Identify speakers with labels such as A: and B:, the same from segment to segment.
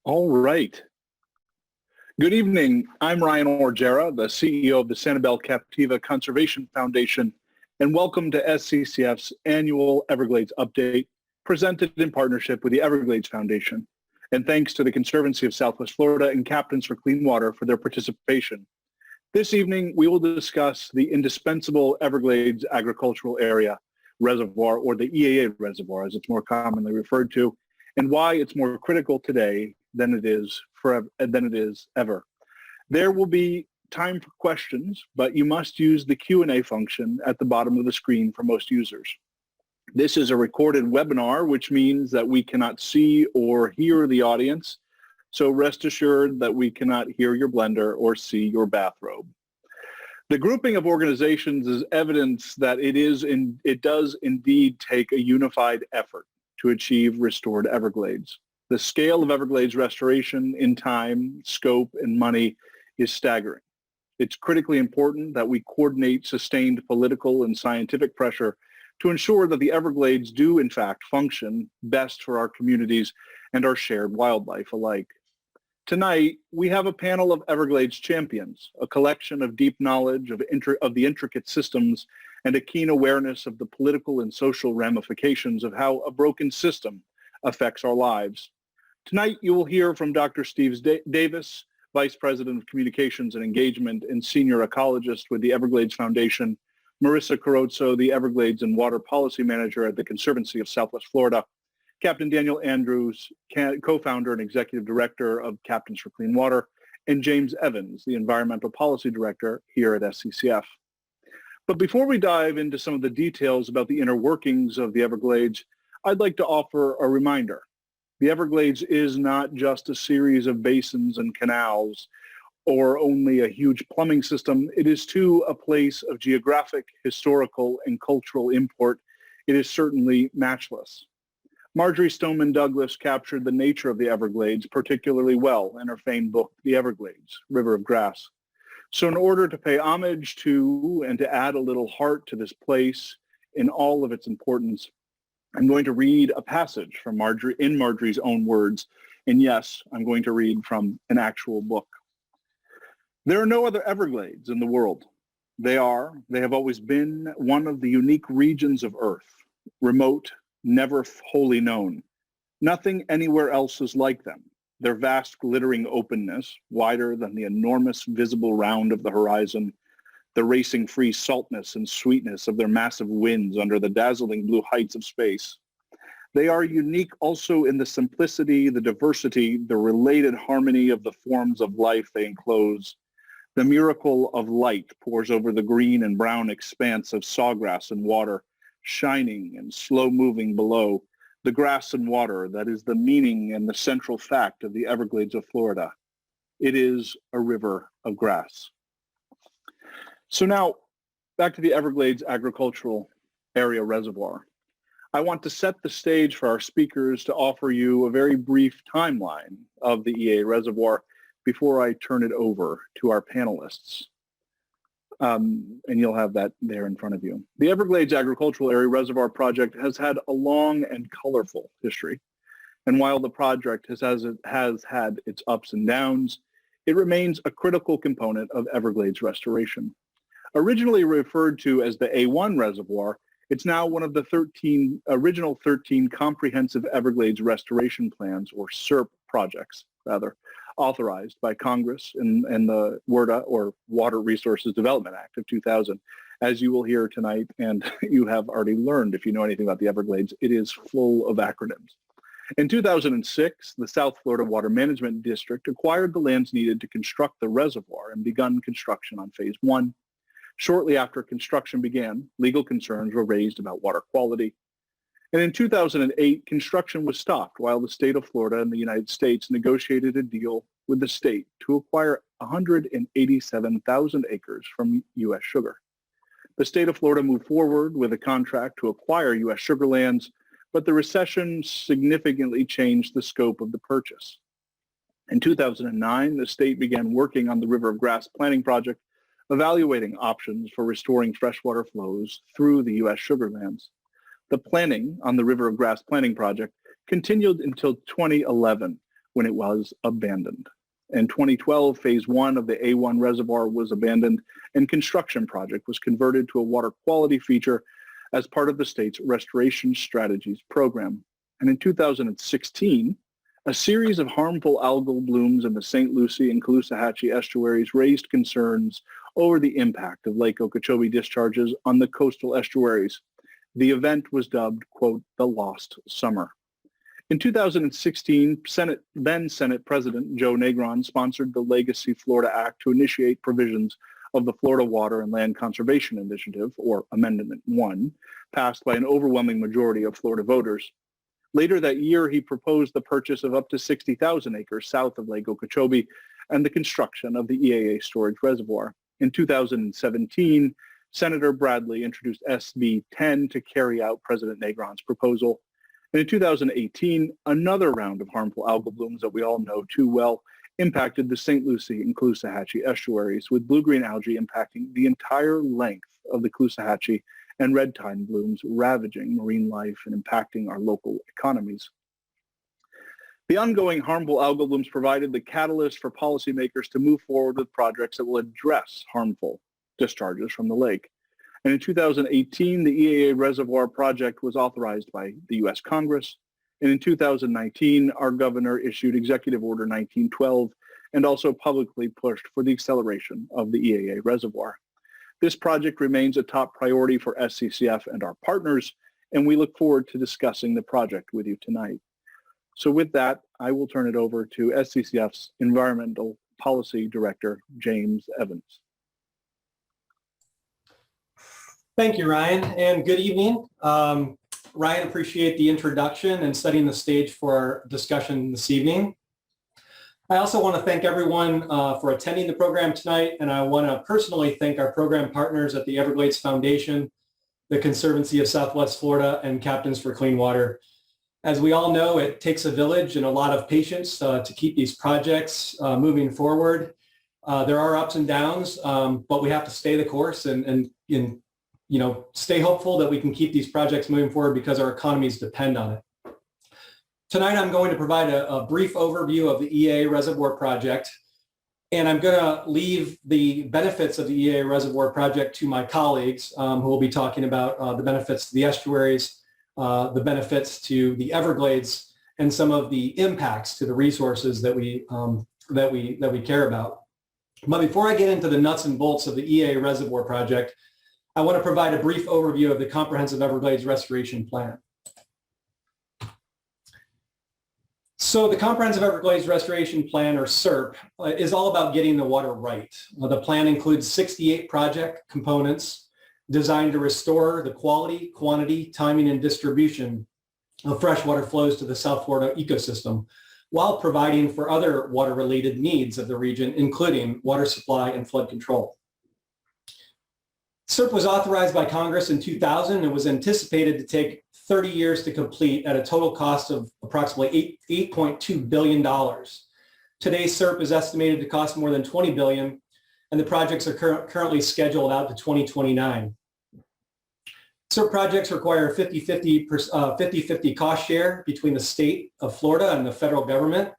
A: All right. Good evening. I'm Ryan Orgera, the CEO of the Sanibel Captiva Conservation Foundation, and welcome to SCCF's annual Everglades update, presented in partnership with the Everglades Foundation. And thanks to the Conservancy of Southwest Florida and Captains for Clean Water for their participation. This evening, we will discuss the indispensable Everglades Agricultural Area Reservoir, or the EAA Reservoir, as it's more commonly referred to, and why it's more critical today than it is ever. There will be time for questions, but you must use the Q&A function at the bottom of the screen for most users. This is a recorded webinar, which means that we cannot see or hear the audience, so rest assured that we cannot hear your blender or see your bathrobe. The grouping of organizations is evidence that it does indeed take a unified effort to achieve restored Everglades. The scale of Everglades restoration in time, scope, and money is staggering. It's critically important that we coordinate sustained political and scientific pressure to ensure that the Everglades do in fact function best for our communities and our shared wildlife alike. Tonight, we have a panel of Everglades champions, a collection of deep knowledge of the intricate systems and a keen awareness of the political and social ramifications of how a broken system affects our lives. Tonight, you will hear from Dr. Steve Davis, Vice President of Communications and Engagement and Senior Ecologist with the Everglades Foundation, Marisa Carrozzo, the Everglades and Water Policy Manager at the Conservancy of Southwest Florida, Captain Daniel Andrews, co-founder and Executive Director of Captains for Clean Water, and James Evans, the Environmental Policy Director here at SCCF. But before we dive into some of the details about the inner workings of the Everglades, I'd like to offer a reminder. The Everglades is not just a series of basins and canals or only a huge plumbing system. It is too a place of geographic, historical, and cultural import. It is certainly matchless. Marjorie Stoneman Douglas captured the nature of the Everglades particularly well in her famed book, The Everglades, River of Grass. So in order to pay homage to and to add a little heart to this place in all of its importance, I'm going to read a passage from Marjorie in Marjorie's own words. And yes, I'm going to read from an actual book. There are no other Everglades in the world. They have always been one of the unique regions of Earth, remote, never wholly known. Nothing anywhere else is like them. Their vast glittering openness, wider than the enormous visible round of the horizon, the racing free saltness and sweetness of their massive winds under the dazzling blue heights of space. They are unique also in the simplicity, the diversity, the related harmony of the forms of life they enclose. The miracle of light pours over the green and brown expanse of sawgrass and water, shining and slow-moving below, the grass and water that is the meaning and the central fact of the Everglades of Florida. It is a river of grass. So now, back to the Everglades Agricultural Area Reservoir. I want to set the stage for our speakers to offer you a very brief timeline of the EAA Reservoir before I turn it over to our panelists. And you'll have that there in front of you. The Everglades Agricultural Area Reservoir Project has had a long and colorful history. And while the project has had its ups and downs, it remains a critical component of Everglades restoration. Originally referred to as the A1 Reservoir, it's now one of the original 13 Comprehensive Everglades Restoration Plans, or CERP projects, rather, authorized by Congress in the WRDA, or Water Resources Development Act of 2000. As you will hear tonight, and you have already learned if you know anything about the Everglades, it is full of acronyms. In 2006, the South Florida Water Management District acquired the lands needed to construct the reservoir and begun construction on phase 1. Shortly after construction began, legal concerns were raised about water quality. And in 2008, construction was stopped while the state of Florida and the United States negotiated a deal with the state to acquire 187,000 acres from U.S. Sugar. The state of Florida moved forward with a contract to acquire U.S. sugar lands, but the recession significantly changed the scope of the purchase. In 2009, the state began working on the River of Grass planning project, evaluating options for restoring freshwater flows through the U.S. sugar lands. The planning on the River of Grass planning project continued until 2011, when it was abandoned. In 2012, phase 1 of the A1 reservoir was abandoned and construction project was converted to a water quality feature as part of the state's Restoration Strategies program. And in 2016, a series of harmful algal blooms in the St. Lucie and Caloosahatchee estuaries raised concerns over the impact of Lake Okeechobee discharges on the coastal estuaries. The event was dubbed, quote, the Lost Summer. In 2016, then Senate President Joe Negron sponsored the Legacy Florida Act to initiate provisions of the Florida Water and Land Conservation Initiative, or Amendment 1, passed by an overwhelming majority of Florida voters. Later that year, he proposed the purchase of up to 60,000 acres south of Lake Okeechobee and the construction of the EAA storage reservoir. In 2017, Senator Bradley introduced SB 10 to carry out President Negron's proposal. And in 2018, another round of harmful algal blooms that we all know too well impacted the St. Lucie and Caloosahatchee estuaries, with blue-green algae impacting the entire length of the Caloosahatchee and red tide blooms ravaging marine life and impacting our local economies. The ongoing harmful algal blooms provided the catalyst for policymakers to move forward with projects that will address harmful discharges from the lake. And in 2018, the EAA Reservoir project was authorized by the U.S. Congress. And in 2019, our governor issued Executive Order 1912 and also publicly pushed for the acceleration of the EAA Reservoir. This project remains a top priority for SCCF and our partners, and we look forward to discussing the project with you tonight. So with that, I will turn it over to SCCF's Environmental Policy Director, James Evans.
B: Thank you, Ryan, and good evening. Ryan, appreciate the introduction and setting the stage for our discussion this evening. I also want to thank everyone for attending the program tonight, and I want to personally thank our program partners at the Everglades Foundation, the Conservancy of Southwest Florida, and Captains for Clean Water. As we all know, it takes a village and a lot of patience to keep these projects moving forward. There are ups and downs, but we have to stay the course and stay hopeful that we can keep these projects moving forward because our economies depend on it. Tonight, I'm going to provide a brief overview of the EAA Reservoir Project, and I'm going to leave the benefits of the EAA Reservoir Project to my colleagues who will be talking about the benefits to the estuaries, the benefits to the Everglades, and some of the impacts to the resources that we care about. But before I get into the nuts and bolts of the EAA Reservoir Project, I want to provide a brief overview of the Comprehensive Everglades Restoration Plan. So the Comprehensive Everglades Restoration Plan, or CERP, is all about getting the water right. The plan includes 68 project components designed to restore the quality, quantity, timing, and distribution of freshwater flows to the South Florida ecosystem, while providing for other water-related needs of the region, including water supply and flood control. CERP was authorized by Congress in 2000 and was anticipated to take 30 years to complete at a total cost of approximately $8.2 billion. Today, CERP is estimated to cost more than $20 billion, and the projects are currently scheduled out to 2029. CERP projects require a 50-50 cost share between the state of Florida and the federal government,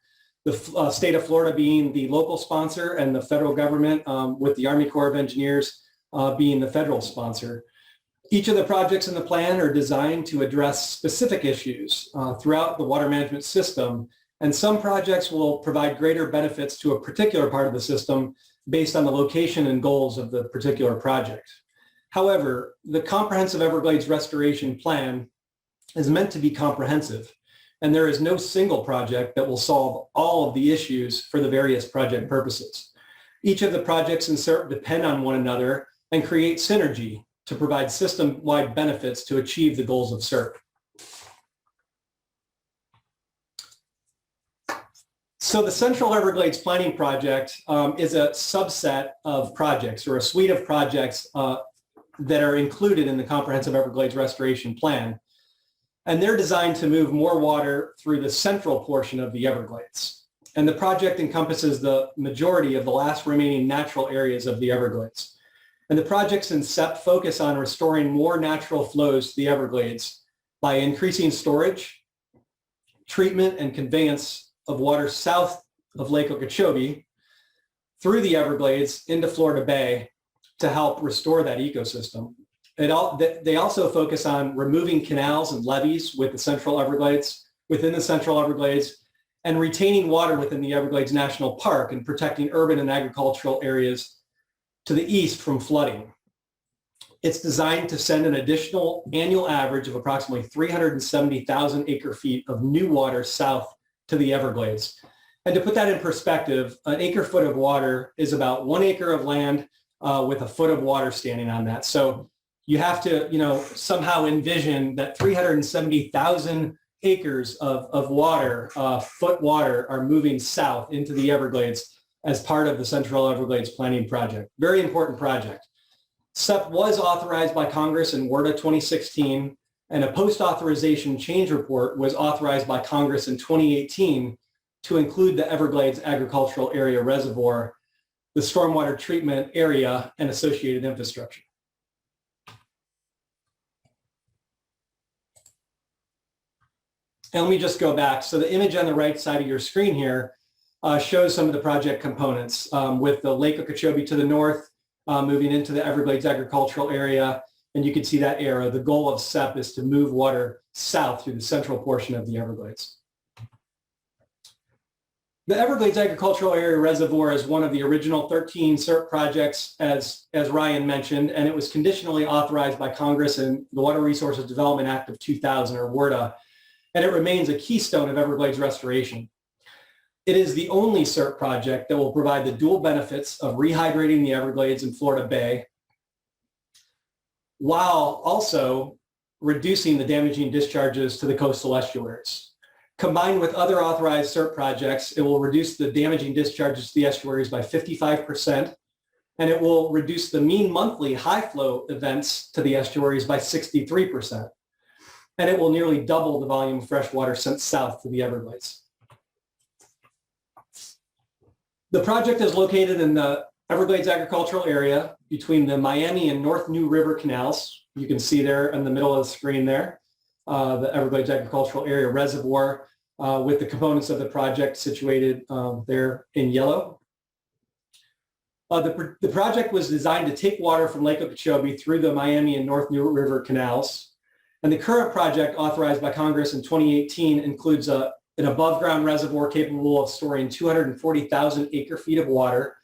B: the state of Florida being the local sponsor and the federal government with the Army Corps of Engineers being the federal sponsor. Each of the projects in the plan are designed to address specific issues throughout the water management system, and some projects will provide greater benefits to a particular part of the system based on the location and goals of the particular project. However, the Comprehensive Everglades Restoration Plan is meant to be comprehensive, and there is no single project that will solve all of the issues for the various project purposes. Each of the projects in CERP depend on one another and create synergy to provide system-wide benefits to achieve the goals of CERP. So the Central Everglades Planning Project is a subset of projects, or a suite of projects that are included in the Comprehensive Everglades Restoration Plan. And they're designed to move more water through the central portion of the Everglades. And the project encompasses the majority of the last remaining natural areas of the Everglades. And the projects in CEP focus on restoring more natural flows to the Everglades by increasing storage, treatment, and conveyance of water south of Lake Okeechobee through the Everglades into Florida Bay to help restore that ecosystem. They also focus on removing canals and levees within the Central Everglades, and retaining water within the Everglades National Park and protecting urban and agricultural areas to the east from flooding. It's designed to send an additional annual average of approximately 370,000 acre feet of new water south to the Everglades. And to put that in perspective, an acre foot of water is about 1 acre of land with a foot of water standing on that. So you have to, somehow envision that 370,000 acres of water, foot water, are moving south into the Everglades as part of the Central Everglades Planning Project. Very important project. CERP was authorized by Congress in WRDA 2016, and a post-authorization change report was authorized by Congress in 2018 to include the Everglades Agricultural Area Reservoir, the stormwater treatment area, and associated infrastructure. And let me just go back. So the image on the right side of your screen here shows some of the project components with the Lake Okeechobee to the north, moving into the Everglades Agricultural Area. And you can see that arrow. The goal of CERP is to move water south through the central portion of the Everglades. The Everglades Agricultural Area Reservoir is one of the original 13 CERP projects, as Ryan mentioned, and it was conditionally authorized by Congress in the Water Resources Development Act of 2000, or WRDA, and it remains a keystone of Everglades restoration. It is the only CERP project that will provide the dual benefits of rehydrating the Everglades and Florida Bay, while also reducing the damaging discharges to the coastal estuaries. Combined with other authorized CERP projects, it will reduce the damaging discharges to the estuaries by 55%, and it will reduce the mean monthly high flow events to the estuaries by 63%. And it will nearly double the volume of fresh water sent south to the Everglades. The project is located in the Everglades Agricultural Area between the Miami and North New River canals. You can see there in the middle of the screen there, the Everglades Agricultural Area Reservoir with the components of the project situated there in yellow. The project was designed to take water from Lake Okeechobee through the Miami and North New River canals. And the current project authorized by Congress in 2018 includes an above-ground reservoir capable of storing 240,000 acre feet of water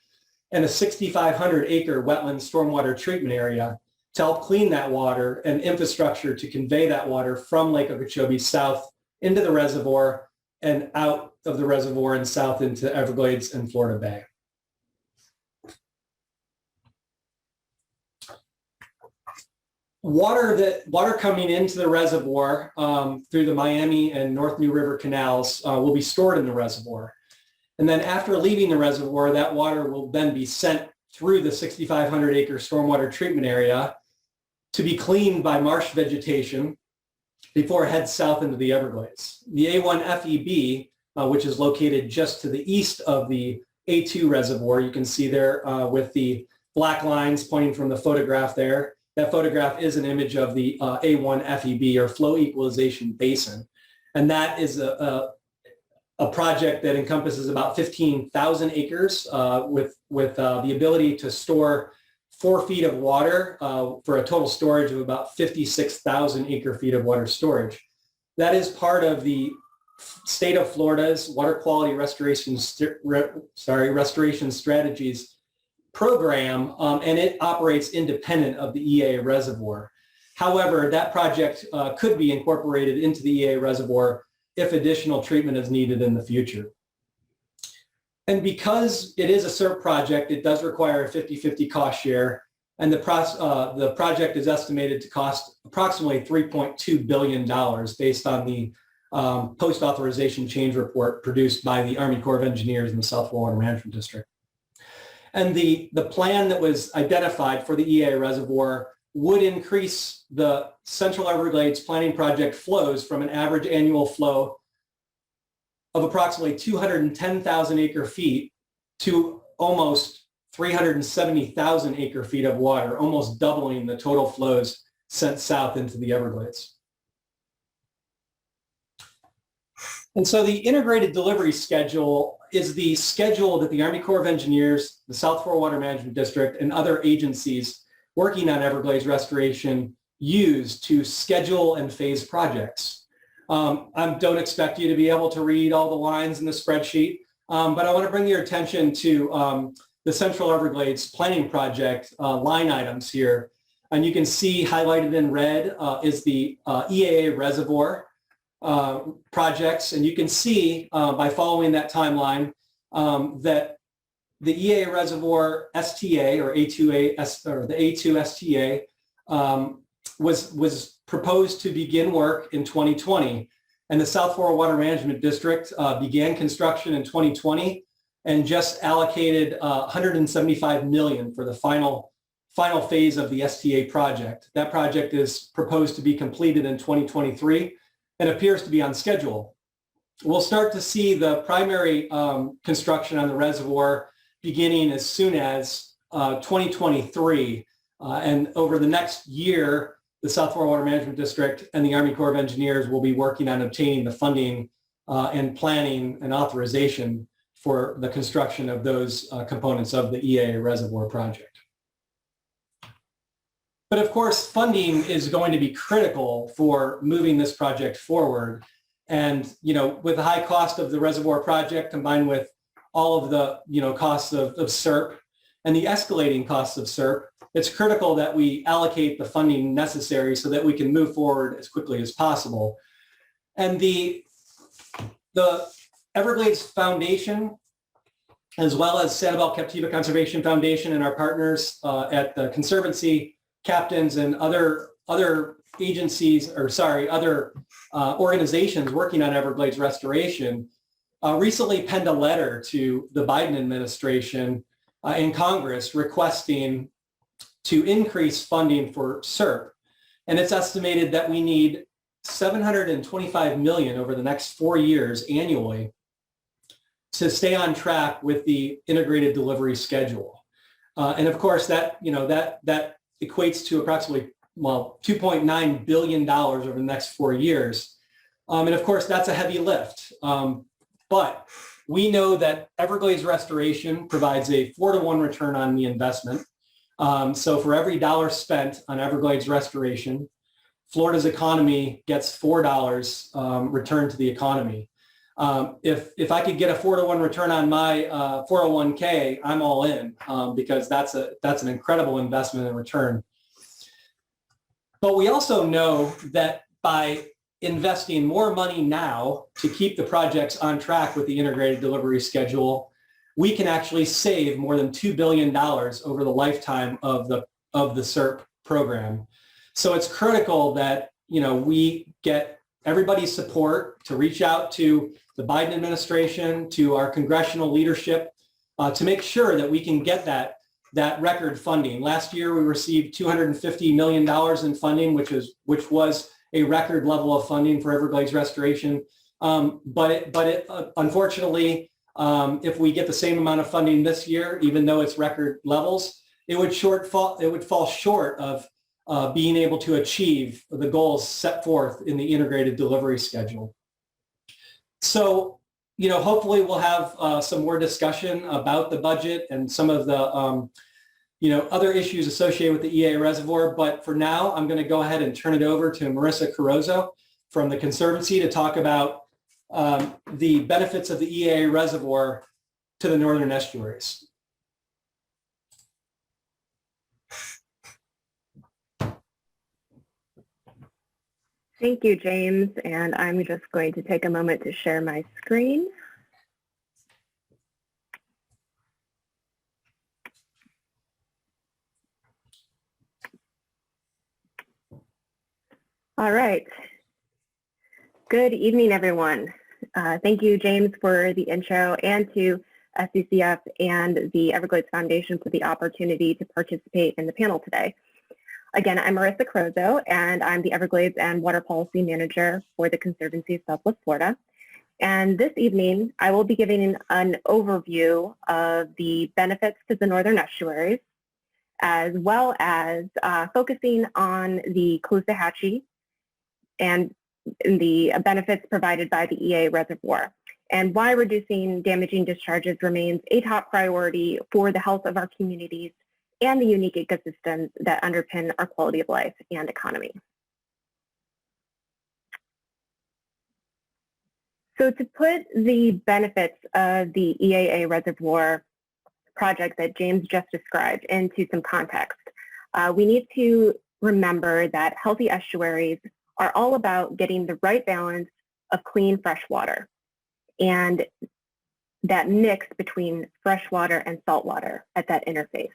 B: and a 6,500 acre wetland stormwater treatment area to help clean that water and infrastructure to convey that water from Lake Okeechobee south into the reservoir and out of the reservoir and south into Everglades and Florida Bay. Water coming into the reservoir through the Miami and North New River canals will be stored in the reservoir. And then after leaving the reservoir, that water will then be sent through the 6,500 acre stormwater treatment area to be cleaned by marsh vegetation before it heads south into the Everglades. The A1 FEB, which is located just to the east of the A2 reservoir, you can see there with the black lines pointing from the photograph there. That photograph is an image of the A1 FEB, or Flow Equalization Basin. And that is a project that encompasses about 15,000 acres with the ability to store 4 feet of water for a total storage of about 56,000 acre feet of water storage. That is part of the state of Florida's water quality restoration strategies program, and it operates independent of the EAA reservoir. However, that project could be incorporated into the EAA reservoir if additional treatment is needed in the future. And because it is a CERP project, it does require a 50-50 cost share, and the project is estimated to cost approximately $3.2 billion based on the post-authorization change report produced by the Army Corps of Engineers in the South Water Management District. And the plan that was identified for the EAA reservoir would increase the Central Everglades Planning Project flows from an average annual flow of approximately 210,000 acre feet to almost 370,000 acre feet of water, almost doubling the total flows sent south into the Everglades. And so the integrated delivery schedule is the schedule that the Army Corps of Engineers, the South Florida Water Management District, and other agencies working on Everglades restoration use to schedule and phase projects. I don't expect you to be able to read all the lines in the spreadsheet, but I want to bring your attention to the Central Everglades Planning Project line items here. And you can see highlighted in red is the EAA Reservoir projects. And you can see by following that timeline that the EAA Reservoir STA or A2A or the A2 STA was proposed to begin work in 2020. And the South Florida Water Management District began construction in 2020 and just allocated $175 million for the final phase of the STA project. That project is proposed to be completed in 2023 and appears to be on schedule. We'll start to see the primary construction on the reservoir beginning as soon as 2023. And over the next year, the South Florida Water Management District and the Army Corps of Engineers will be working on obtaining the funding and planning and authorization for the construction of those components of the EAA Reservoir project. But of course, funding is going to be critical for moving this project forward. And, with the high cost of the reservoir project combined with all of the, costs of CERP and the escalating costs of CERP, it's critical that we allocate the funding necessary so that we can move forward as quickly as possible. And the Everglades Foundation, as well as Sanibel Captiva Conservation Foundation and our partners at the Conservancy, captains, and other agencies, other organizations working on Everglades restoration, recently penned a letter to the Biden administration in Congress requesting to increase funding for CERP. And it's estimated that we need $725 million over the next 4 years annually to stay on track with the integrated delivery schedule. And of course, that equates to approximately, $2.9 billion over the next 4 years. And of course, that's a heavy lift. But we know that Everglades restoration provides a 4-to-1 return on the investment. So for every dollar spent on Everglades restoration, Florida's economy gets $4 returned to the economy. If I could get a 4-to-1 return on my 401k, I'm all in because that's an incredible investment and return. But we also know that by investing more money now to keep the projects on track with the integrated delivery schedule, we can actually save more than $2 billion over the lifetime of the CERP program. So it's critical that we get everybody's support to reach out to the Biden administration, to our congressional leadership, to make sure that we can get that record funding. Last year, we received $250 million in funding, which was a record level of funding for Everglades restoration. Unfortunately, if we get the same amount of funding this year, even though it's record levels, it would fall short of being able to achieve the goals set forth in the integrated delivery schedule. So, hopefully we'll have some more discussion about the budget and some of the, other issues associated with the EAA Reservoir. But for now, I'm going to go ahead and turn it over to Marisa Carrozzo from the Conservancy to talk about the benefits of the EAA Reservoir to the northern estuaries.
C: Thank you, James. And I'm just going to take a moment to share my screen. All right. Good evening, everyone. Thank you, James, for the intro, and to SCCF and the Everglades Foundation for the opportunity to participate in the panel today. Again, I'm Marisa Carrozzo, and I'm the Everglades and Water Policy Manager for the Conservancy of Southwest Florida. And this evening, I will be giving an overview of the benefits to the northern estuaries, as well as focusing on the CALOOSAHATCHEE and the benefits provided by the EAA reservoir and why reducing damaging discharges remains a top priority for the health of our communities and the unique ecosystems that underpin our quality of life and economy. So to put the benefits of the EAA reservoir project that James just described into some context, we need to remember that healthy estuaries are all about getting the right balance of clean fresh water and that mix between fresh water and salt water at that interface.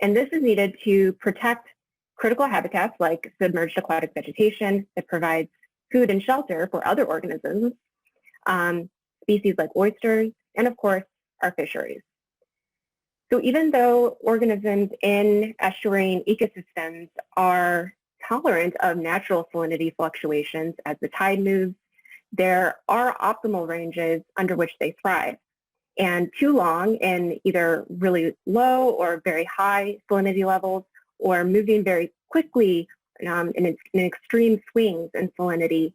C: And this is needed to protect critical habitats like submerged aquatic vegetation that provides food and shelter for other organisms, species like oysters, and of course, our fisheries. So even though organisms in estuarine ecosystems are tolerant of natural salinity fluctuations as the tide moves, there are optimal ranges under which they thrive. And too long in either really low or very high salinity levels or moving very quickly in extreme swings in salinity,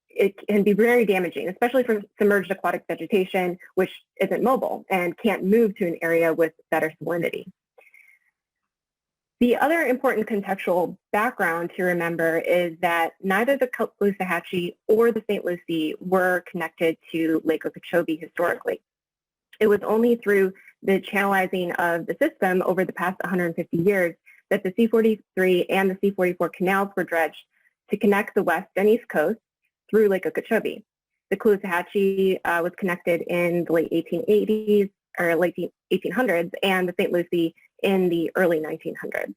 C: it can be very damaging, especially for submerged aquatic vegetation, which isn't mobile and can't move to an area with better salinity. The other important contextual background to remember is that neither the Caloosahatchee or the St. Lucie were connected to Lake Okeechobee historically. It was only through the channelizing of the system over the past 150 years that the C-43 and the C-44 canals were dredged to connect the west and east coast through Lake Okeechobee. The Caloosahatchee was connected in the late 1880s or late 1800s, and the St. Lucie in the early 1900s.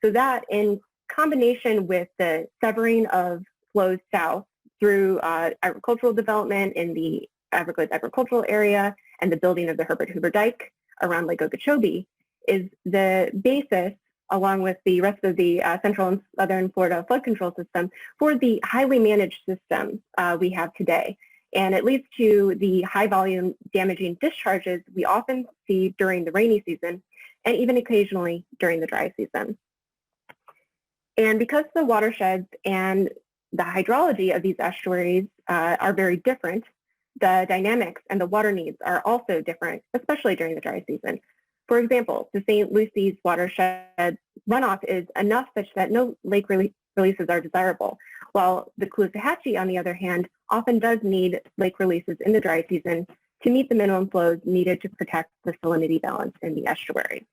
C: So that, in combination with the severing of flows south through agricultural development in the Everglades Agricultural Area and the building of the Herbert Hoover Dike around Lake Okeechobee, is the basis, along with the rest of the central and southern Florida flood control system, for the highly managed system we have today. And it leads to the high volume damaging discharges we often see during the rainy season and even occasionally during the dry season. And because the watersheds and the hydrology of these estuaries are very different, the dynamics and the water needs are also different, especially during the dry season. For example, the St. Lucie's watershed runoff is enough such that no lake releases are desirable, while the Caloosahatchee, on the other hand, often does need lake releases in the dry season to meet the minimum flows needed to protect the salinity balance in the estuary.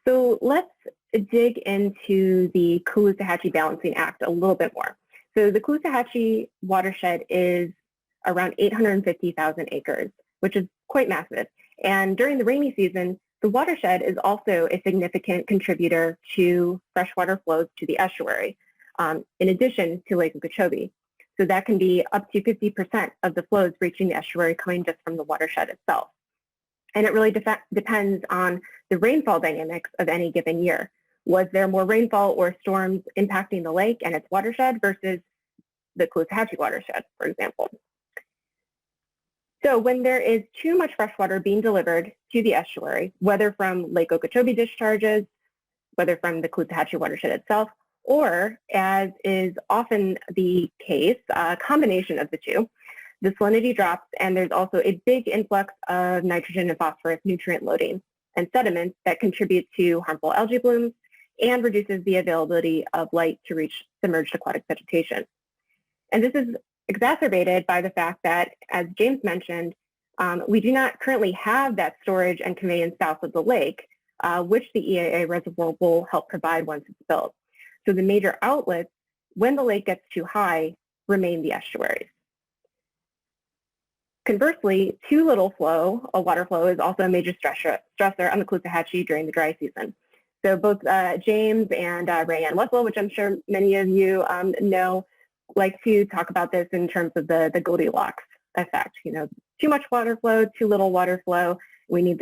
C: So let's dig into the Caloosahatchee Balancing Act a little bit more. So the Caloosahatchee watershed is around 850,000 acres, which is quite massive. And during the rainy season, the watershed is also a significant contributor to freshwater flows to the estuary, in addition to Lake Okeechobee. So that can be up to 50% of the flows reaching the estuary coming just from the watershed itself. And it really depends on the rainfall dynamics of any given year. Was there more rainfall or storms impacting the lake and its watershed versus the Caloosahatchee watershed, for example? So when there is too much freshwater being delivered to the estuary, whether from Lake Okeechobee discharges, whether from the Caloosahatchee watershed itself, or, as is often the case, a combination of the two, the salinity drops and there's also a big influx of nitrogen and phosphorus nutrient loading and sediments that contribute to harmful algae blooms and reduces the availability of light to reach submerged aquatic vegetation. And this is exacerbated by the fact that, as James mentioned, we do not currently have that storage and conveyance south of the lake, which the EAA reservoir will help provide once it's built. So the major outlets, when the lake gets too high, remain the estuaries. Conversely, too little flow, a water flow, is also a major stressor on the Caloosahatchee during the dry season. So both James and Rayanne Wessel, which I'm sure many of you know, like to talk about this in terms of the Goldilocks effect. You know, too much water flow, too little water flow. We need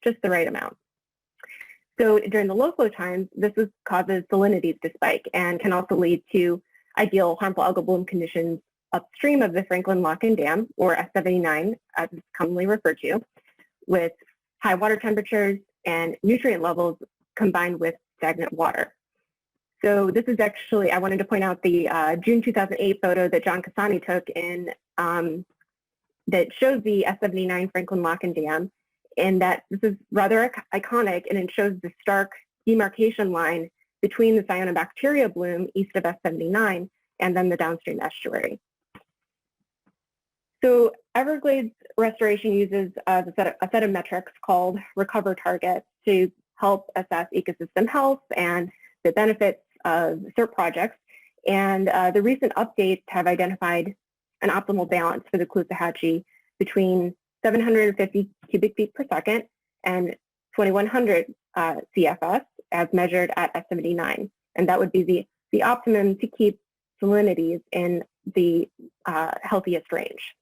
C: just the right amount. So during the low flow times, this causes salinities to spike and can also lead to ideal harmful algal bloom conditions upstream of the Franklin Lock and Dam, or S79, as it's commonly referred to, with high water temperatures and nutrient levels combined with stagnant water. So this is actually, I wanted to point out the June 2008 photo that John Cassani took in that shows the S79 Franklin Lock and Dam, and that this is rather iconic, and it shows the stark demarcation line between the cyanobacteria bloom east of S79 and then the downstream estuary. So Everglades restoration uses a set of metrics called recover targets to help assess ecosystem health and the benefits of CERP projects. And the recent updates have identified an optimal balance for the Caloosahatchee between 750 cubic feet per second and 2100 CFS as measured at S79. And that would be the optimum to keep salinities in the healthiest range.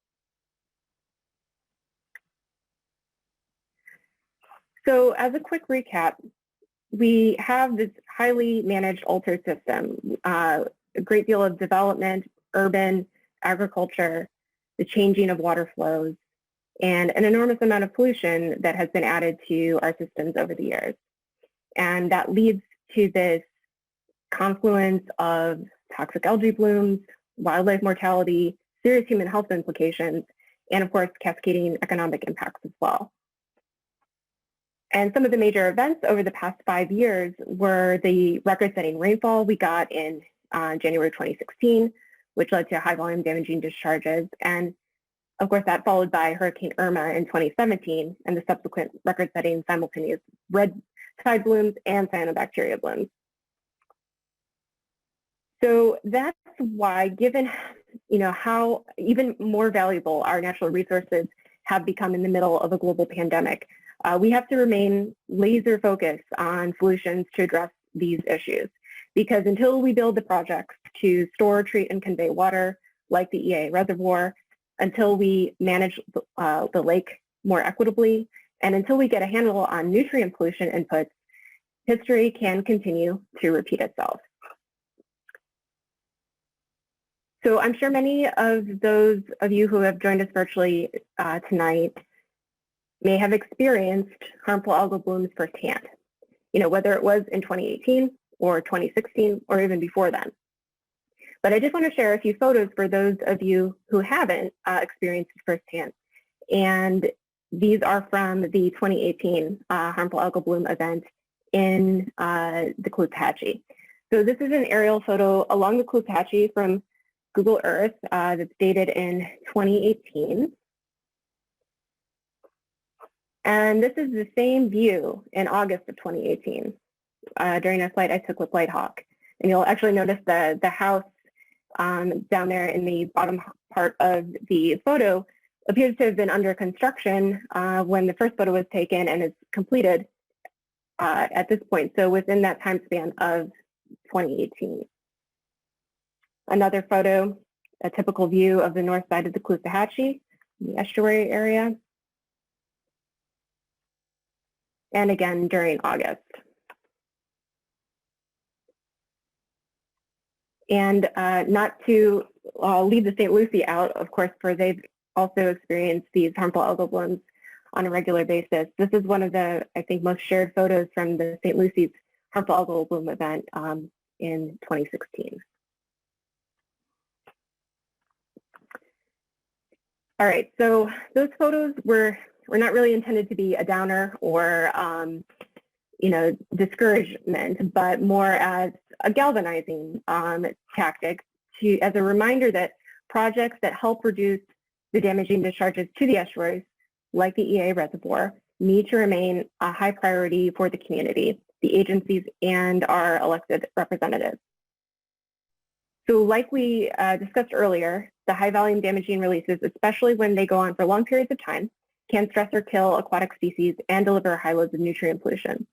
C: So as a quick recap, we have this highly managed altered system, a great deal of development, urban, agriculture, the changing of water flows, and an enormous amount of pollution that has been added to our systems over the years. And that leads to this confluence of toxic algae blooms, wildlife mortality, serious human health implications, and of course, cascading economic impacts as well. And some of the major events over the past 5 years were the record-setting rainfall we got in January 2016, which led to high volume damaging discharges. And of course, that followed by Hurricane Irma in 2017 and the subsequent record-setting simultaneous red tide blooms and cyanobacteria blooms. So that's why, given how even more valuable our natural resources have become in the middle of a global pandemic, we have to remain laser focused on solutions to address these issues. Because until we build the projects to store, treat, and convey water, like the EAA Reservoir, until we manage the lake more equitably, and until we get a handle on nutrient pollution inputs, history can continue to repeat itself. So I'm sure many of those of you who have joined us virtually tonight may have experienced harmful algal blooms firsthand, whether it was in 2018 or 2016 or even before then. But I just want to share a few photos for those of you who haven't experienced it firsthand. And these are from the 2018 harmful algal bloom event in the Caloosahatchee. So this is an aerial photo along the Caloosahatchee from Google Earth that's dated in 2018. And this is the same view in August of 2018 during a flight I took with Lighthawk. And you'll actually notice the house down there in the bottom part of the photo appears to have been under construction when the first photo was taken and is completed at this point. So within that time span of 2018. Another photo, a typical view of the north side of the Caloosahatchee, the estuary area. And again during August. And not to leave the St. Lucie out, of course, for they've also experienced these harmful algal blooms on a regular basis. This is one of the, I think, most shared photos from the St. Lucie's harmful algal bloom event in 2016. All right, so those photos were not really intended to be a downer or discouragement, but more as a galvanizing tactic as a reminder that projects that help reduce the damaging discharges to the estuaries, like the EAA Reservoir, need to remain a high priority for the community, the agencies, and our elected representatives. So like we discussed earlier, the high volume damaging releases, especially when they go on for long periods of time, can stress or kill aquatic species and deliver high loads of nutrient pollution.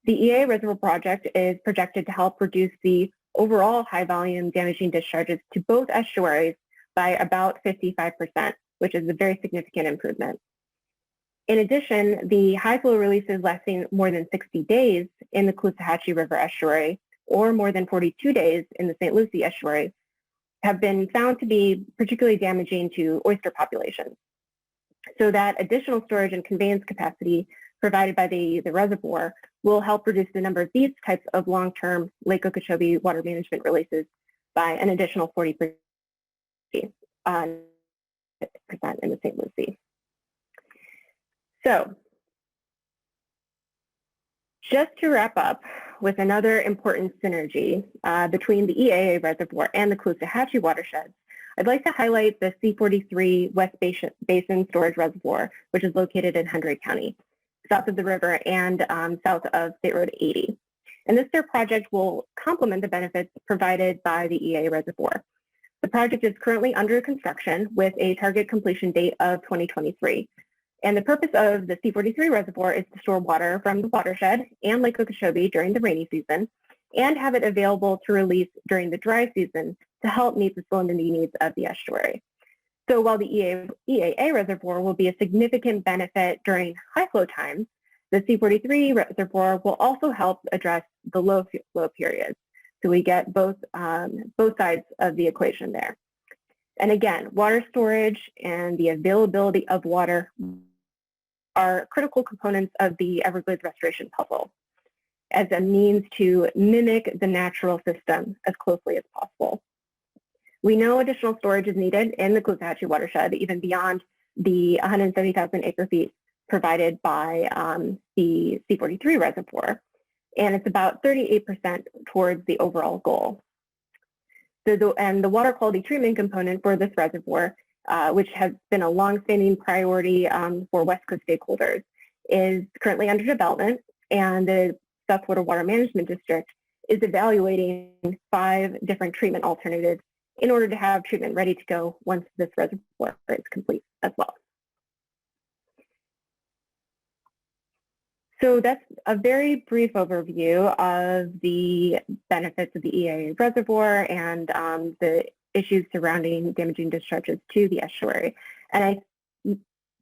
C: The EAA Reservoir project is projected to help reduce the overall high volume damaging discharges to both estuaries by about 55%, which is a very significant improvement. In addition, the high flow releases lasting more than 60 days in the Caloosahatchee River estuary or more than 42 days in the St. Lucie estuary have been found to be particularly damaging to oyster populations. So that additional storage and conveyance capacity provided by the reservoir will help reduce the number of these types of long-term Lake Okeechobee water management releases by an additional 40% in the St. Louis Sea. So, just to wrap up with another important synergy between the EAA Reservoir and the CALOOSAHATCHEE watersheds, I'd like to highlight the C43 West Basin Storage Reservoir, which is located in HENDRY County, south of the river and south of State Road 80. And this SCCF project will complement the benefits provided by the EAA Reservoir. The project is currently under construction with a target completion date of 2023. And the purpose of the C43 reservoir is to store water from the watershed and Lake Okeechobee during the rainy season and have it available to release during the dry season to help meet the salinity needs of the estuary. So while the EAA reservoir will be a significant benefit during high flow times, the C43 reservoir will also help address the low flow periods. So we get both sides of the equation there. And again, water storage and the availability of water are critical components of the Everglades restoration puzzle as a means to mimic the natural system as closely as possible. We know additional storage is needed in the CALOOSAHATCHEE watershed, even beyond the 170,000 acre feet provided by the C43 reservoir, and it's about 38% towards the overall goal. So the water quality treatment component for this reservoir, which has been a long-standing priority for West Coast stakeholders, is currently under development, and the Southwater Water Management District is evaluating 5 different treatment alternatives in order to have treatment ready to go once this reservoir is complete as well. So that's a very brief overview of the benefits of the EAA reservoir and the issues surrounding damaging discharges to the estuary. And I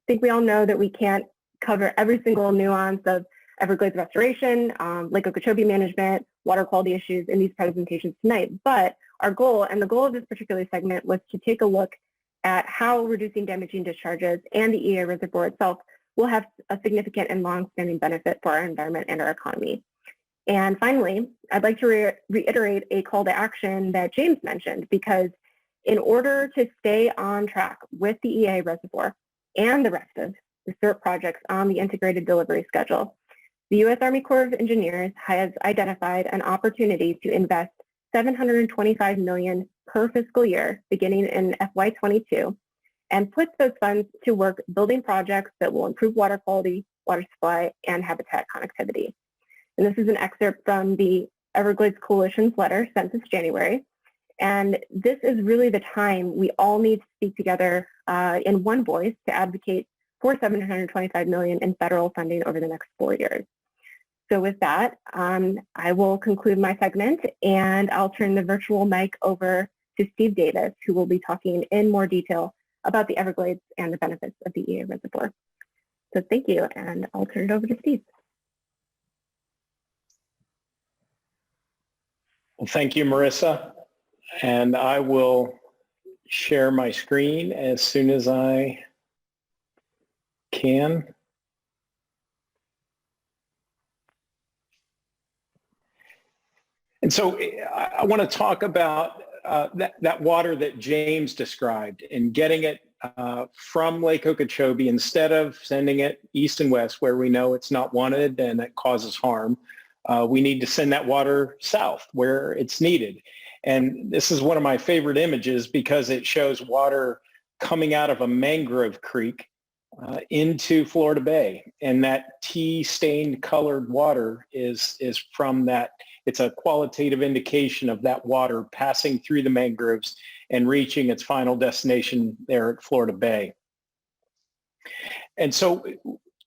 C: think we all know that we can't cover every single nuance of Everglades restoration, Lake Okeechobee management, water quality issues in these presentations tonight. But our goal, and the goal of this particular segment, was to take a look at how reducing damaging discharges and the EAA reservoir itself will have a significant and long-standing benefit for our environment and our economy. And finally, I'd like to reiterate a call to action that James mentioned, because in order to stay on track with the EAA reservoir and the rest of the CERP projects on the integrated delivery schedule, the U.S. Army Corps of Engineers has identified an opportunity to invest $725 million per fiscal year beginning in FY22 and puts those funds to work building projects that will improve water quality, water supply, and habitat connectivity. And this is an excerpt from the Everglades Coalition's letter sent this January. And this is really the time we all need to speak together in one voice to advocate for $725 million in federal funding over the next 4 years. So with that, I will conclude my segment, and I'll turn the virtual mic over to Steve Davis, who will be talking in more detail about the Everglades and the benefits of the EAA reservoir. So thank you, and I'll turn it over to Steve.
D: Well, thank you, Marisa. And I will share my screen as soon as I can. And so I want to talk about that water that James described and getting it from Lake Okeechobee, instead of sending it east and west where we know it's not wanted and it causes harm. We need to send that water south where it's needed. And this is one of my favorite images because it shows water coming out of a mangrove creek into Florida Bay. And that tea-stained colored water is from that. It's a qualitative indication of that water passing through the mangroves and reaching its final destination there at Florida Bay. And so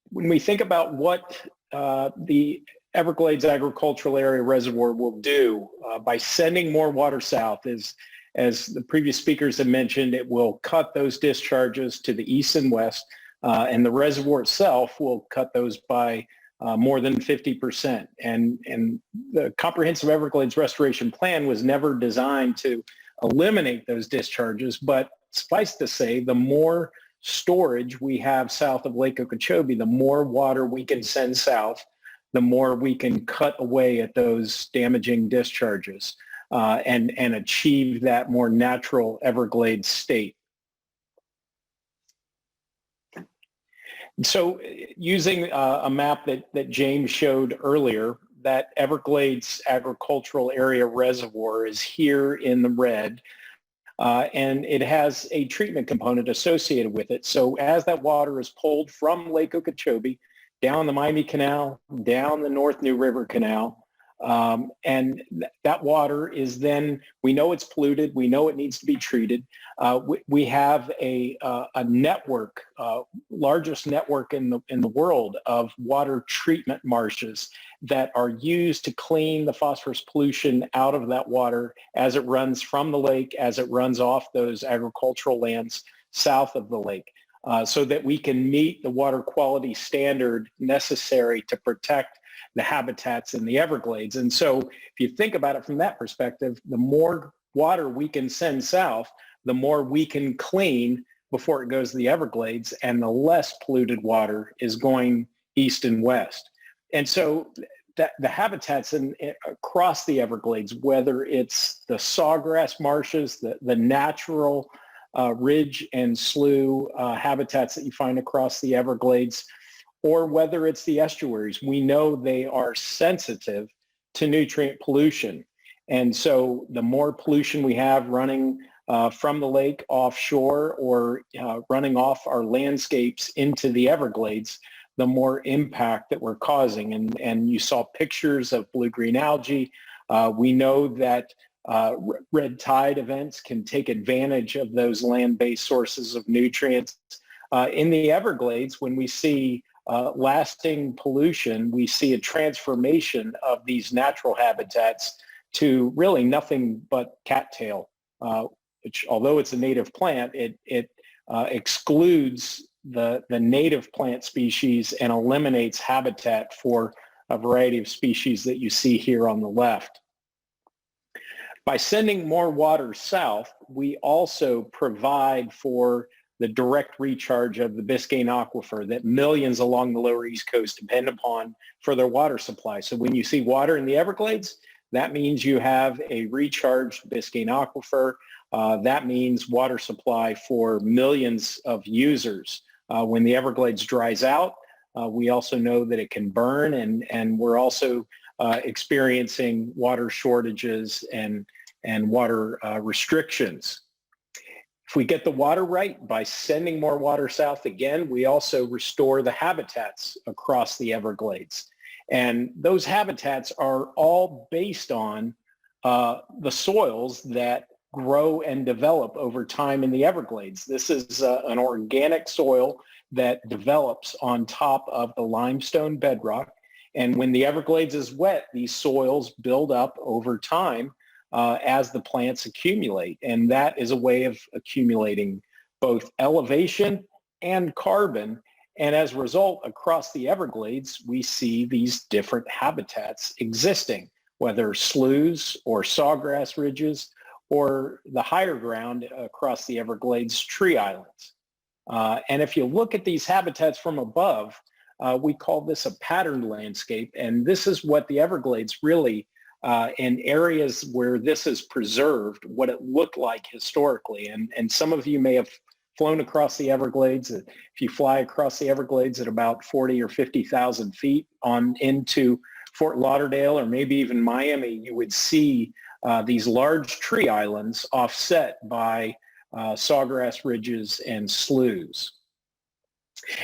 D: when we think about what the Everglades Agricultural Area Reservoir will do by sending more water south, as the previous speakers have mentioned, it will cut those discharges to the east and west, and the reservoir itself will cut those by more than 50%. And the Comprehensive Everglades Restoration Plan was never designed to eliminate those discharges, but suffice to say, the more storage we have south of Lake Okeechobee, the more water we can send south, the more we can cut away at those damaging discharges and achieve that more natural Everglades state. So using a map that James showed earlier, that Everglades Agricultural Area reservoir is here in the red, and it has a treatment component associated with it. So as that water is pulled from Lake Okeechobee, down the Miami Canal, down the North New River Canal, and that water is then, we know it's polluted, we know it needs to be treated. We have a network, largest network in the world of water treatment marshes that are used to clean the phosphorus pollution out of that water as it runs from the lake, as it runs off those agricultural lands south of the lake, so that we can meet the water quality standard necessary to protect the habitats in the Everglades. And so if you think about it from that perspective, the more water we can send south, the more we can clean before it goes to the Everglades, and the less polluted water is going east and west. And so the habitats across the Everglades, whether it's the sawgrass marshes, the natural ridge and slough habitats that you find across the Everglades, or whether it's the estuaries, we know they are sensitive to nutrient pollution. And so the more pollution we have running from the lake offshore or running off our landscapes into the Everglades, the more impact that we're causing. And you saw pictures of blue-green algae. We know that red tide events can take advantage of those land-based sources of nutrients. In the Everglades, when we see lasting pollution, we see a transformation of these natural habitats to really nothing but cattail, which, although it's a native plant, it excludes the native plant species and eliminates habitat for a variety of species that you see here on the left. By sending more water south, we also provide for the direct recharge of the Biscayne Aquifer that millions along the lower East Coast depend upon for their water supply. So when you see water in the Everglades, that means you have a recharged Biscayne Aquifer. That means water supply for millions of users. When the Everglades dries out, we also know that it can burn, and we're also experiencing water shortages and water restrictions. If we get the water right by sending more water south again, we also restore the habitats across the Everglades. And those habitats are all based on the soils that grow and develop over time in the Everglades. This is an organic soil that develops on top of the limestone bedrock. And when the Everglades is wet, these soils build up over time as the plants accumulate. And that is a way of accumulating both elevation and carbon. And as a result, across the Everglades, we see these different habitats existing, whether sloughs or sawgrass ridges or the higher ground across the Everglades tree islands. And if you look at these habitats from above, we call this a patterned landscape. And this is what the Everglades really in areas where this is preserved, what it looked like historically. And some of you may have flown across the Everglades. If you fly across the Everglades at about 40 or 50,000 feet on into Fort Lauderdale or maybe even Miami, you would see these large tree islands offset by sawgrass ridges and sloughs.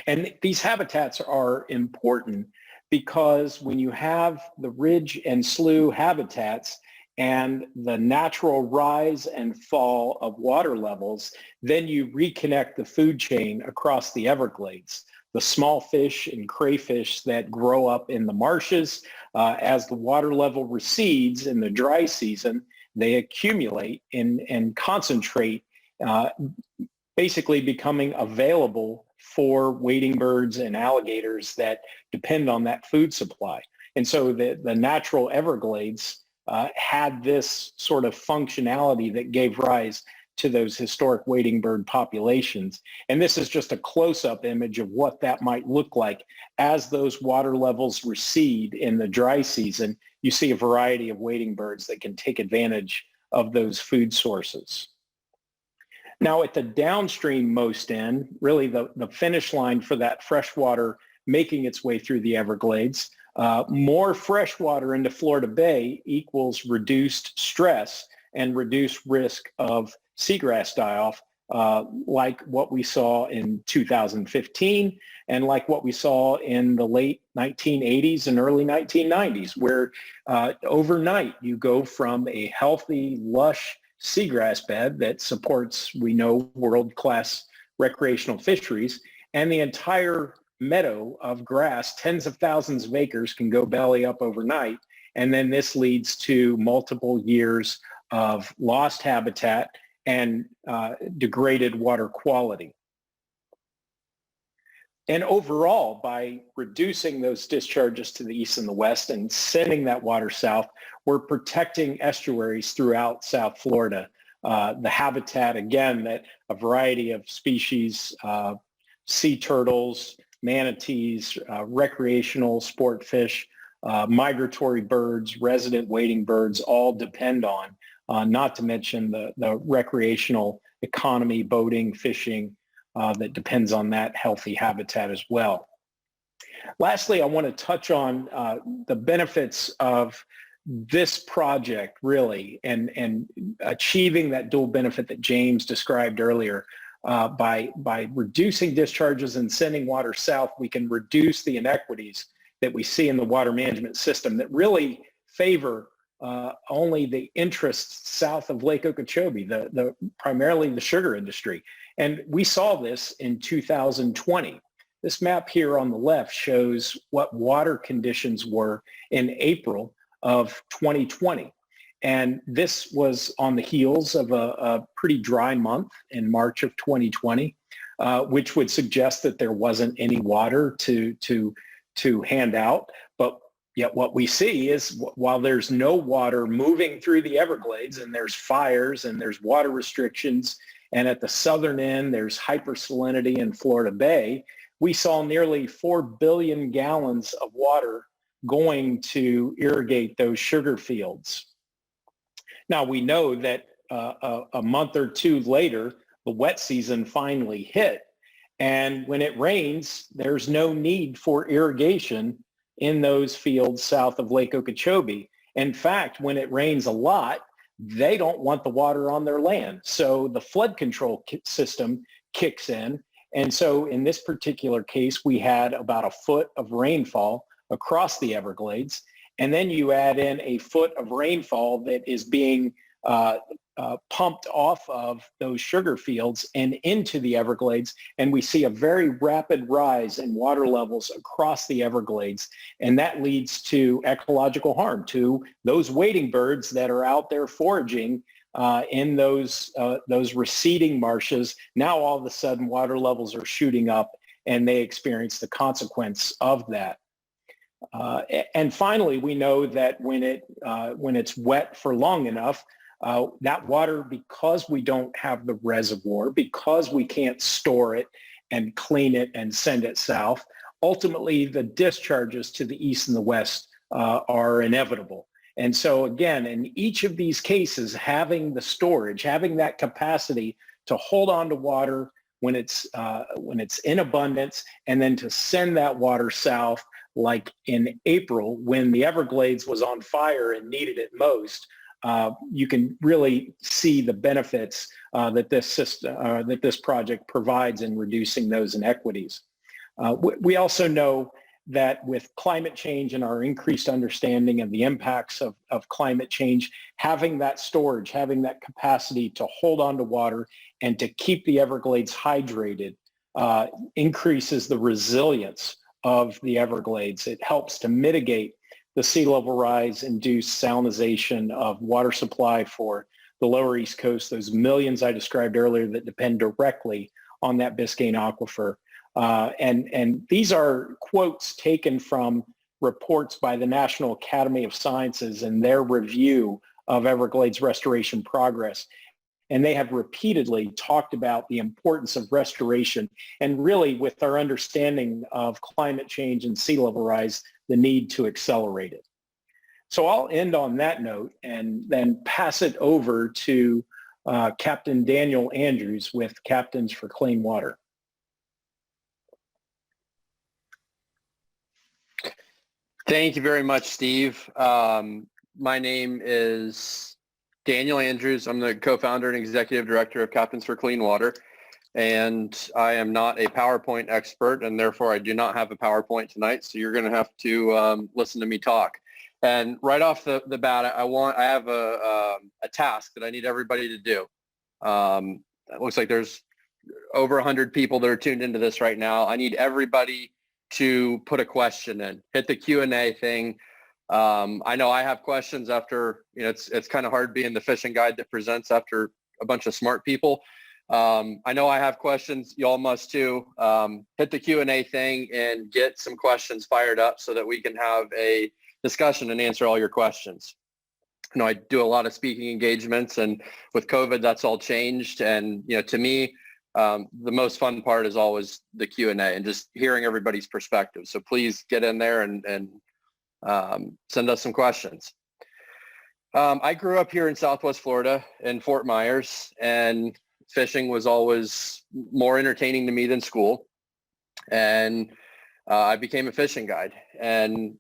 D: And these habitats are important because when you have the ridge and slough habitats and the natural rise and fall of water levels, then you reconnect the food chain across the Everglades. The small fish and crayfish that grow up in the marshes, as the water level recedes in the dry season, they accumulate and concentrate, basically becoming available for wading birds and alligators that depend on that food supply. And so the natural Everglades had this sort of functionality that gave rise to those historic wading bird populations. And this is just a close-up image of what that might look like as those water levels recede in the dry season. You see a variety of wading birds that can take advantage of those food sources. Now at the downstream most end, really the finish line for that freshwater making its way through the Everglades, more freshwater into Florida Bay equals reduced stress and reduced risk of seagrass die-off, like what we saw in 2015 and like what we saw in the late 1980s and early 1990s, where overnight you go from a healthy, lush seagrass bed that supports, we know, world-class recreational fisheries, and the entire meadow of grass, tens of thousands of acres, can go belly up overnight. And then this leads to multiple years of lost habitat and degraded water quality. And overall, by reducing those discharges to the east and the west and sending that water south, we're protecting estuaries throughout South Florida. The habitat, again, that a variety of species, sea turtles, manatees, recreational sport fish, migratory birds, resident wading birds all depend on, not to mention the recreational economy, boating, fishing, that depends on that healthy habitat as well. Lastly, I want to touch on the benefits of this project, really, and achieving that dual benefit that James described earlier. By reducing discharges and sending water south, we can reduce the inequities that we see in the water management system that really favor only the interests south of Lake Okeechobee, primarily the sugar industry. And we saw this in 2020. This map here on the left shows what water conditions were in April of 2020. And this was on the heels of a pretty dry month in March of 2020, which would suggest that there wasn't any water to hand out. But yet what we see is while there's no water moving through the Everglades, and there's fires and there's water restrictions, and at the southern end there's hypersalinity in Florida Bay, we saw nearly 4 billion gallons of water going to irrigate those sugar fields. Now, we know that a month or two later, the wet season finally hit. And when it rains, there's no need for irrigation in those fields south of Lake Okeechobee. In fact, when it rains a lot, they don't want the water on their land. So the flood control system kicks in. And so in this particular case, we had about a foot of rainfall across the Everglades. And then you add in a foot of rainfall that is being pumped off of those sugar fields and into the Everglades. And we see a very rapid rise in water levels across the Everglades. And that leads to ecological harm to those wading birds that are out there foraging in those receding marshes. Now, all of a sudden, water levels are shooting up and they experience the consequence of that. And finally, we know that when it's wet for long enough, that water, because we don't have the reservoir, because we can't store it and clean it and send it south, ultimately the discharges to the east and the west are inevitable. And so again, in each of these cases, having the storage, having that capacity to hold on to water when it's in abundance, and then to send that water south, like in April when the Everglades was on fire and needed it most, you can really see the benefits that this project provides in reducing those inequities. We also know that with climate change and our increased understanding of the impacts of climate change, having that storage, having that capacity to hold on to water and to keep the Everglades hydrated increases the resilience of the Everglades. It helps to mitigate the sea level rise induced salinization of water supply for the lower East Coast, those millions I described earlier that depend directly on that Biscayne aquifer. And these are quotes taken from reports by the National Academy of Sciences and their review of Everglades restoration progress. And they have repeatedly talked about the importance of restoration, and really with our understanding of climate change and sea level rise, the need to accelerate it. So I'll end on that note and then pass it over to Captain Daniel Andrews with Captains for Clean Water.
E: Thank you very much, Steve. My name is Daniel Andrews. I'm the co-founder and executive director of Captains for Clean Water, and I am not a PowerPoint expert, and therefore I do not have a PowerPoint tonight, so you're going to have to listen to me talk. And right off the bat, I have a task that I need everybody to do. It looks like there's over 100 people that are tuned into this right now. I need everybody to put a question in, hit the Q&A thing. I know I have questions after, it's kind of hard being the fishing guide that presents after a bunch of smart people. I know I have questions, y'all must too. Hit the Q&A thing and get some questions fired up so that we can have a discussion and answer all your questions. I do a lot of speaking engagements, and with COVID, that's all changed. And, to me, the most fun part is always the Q&A and just hearing everybody's perspective. So please get in there and send us some questions. I grew up here in Southwest Florida in Fort Myers, and fishing was always more entertaining to me than school. And I became a fishing guide. And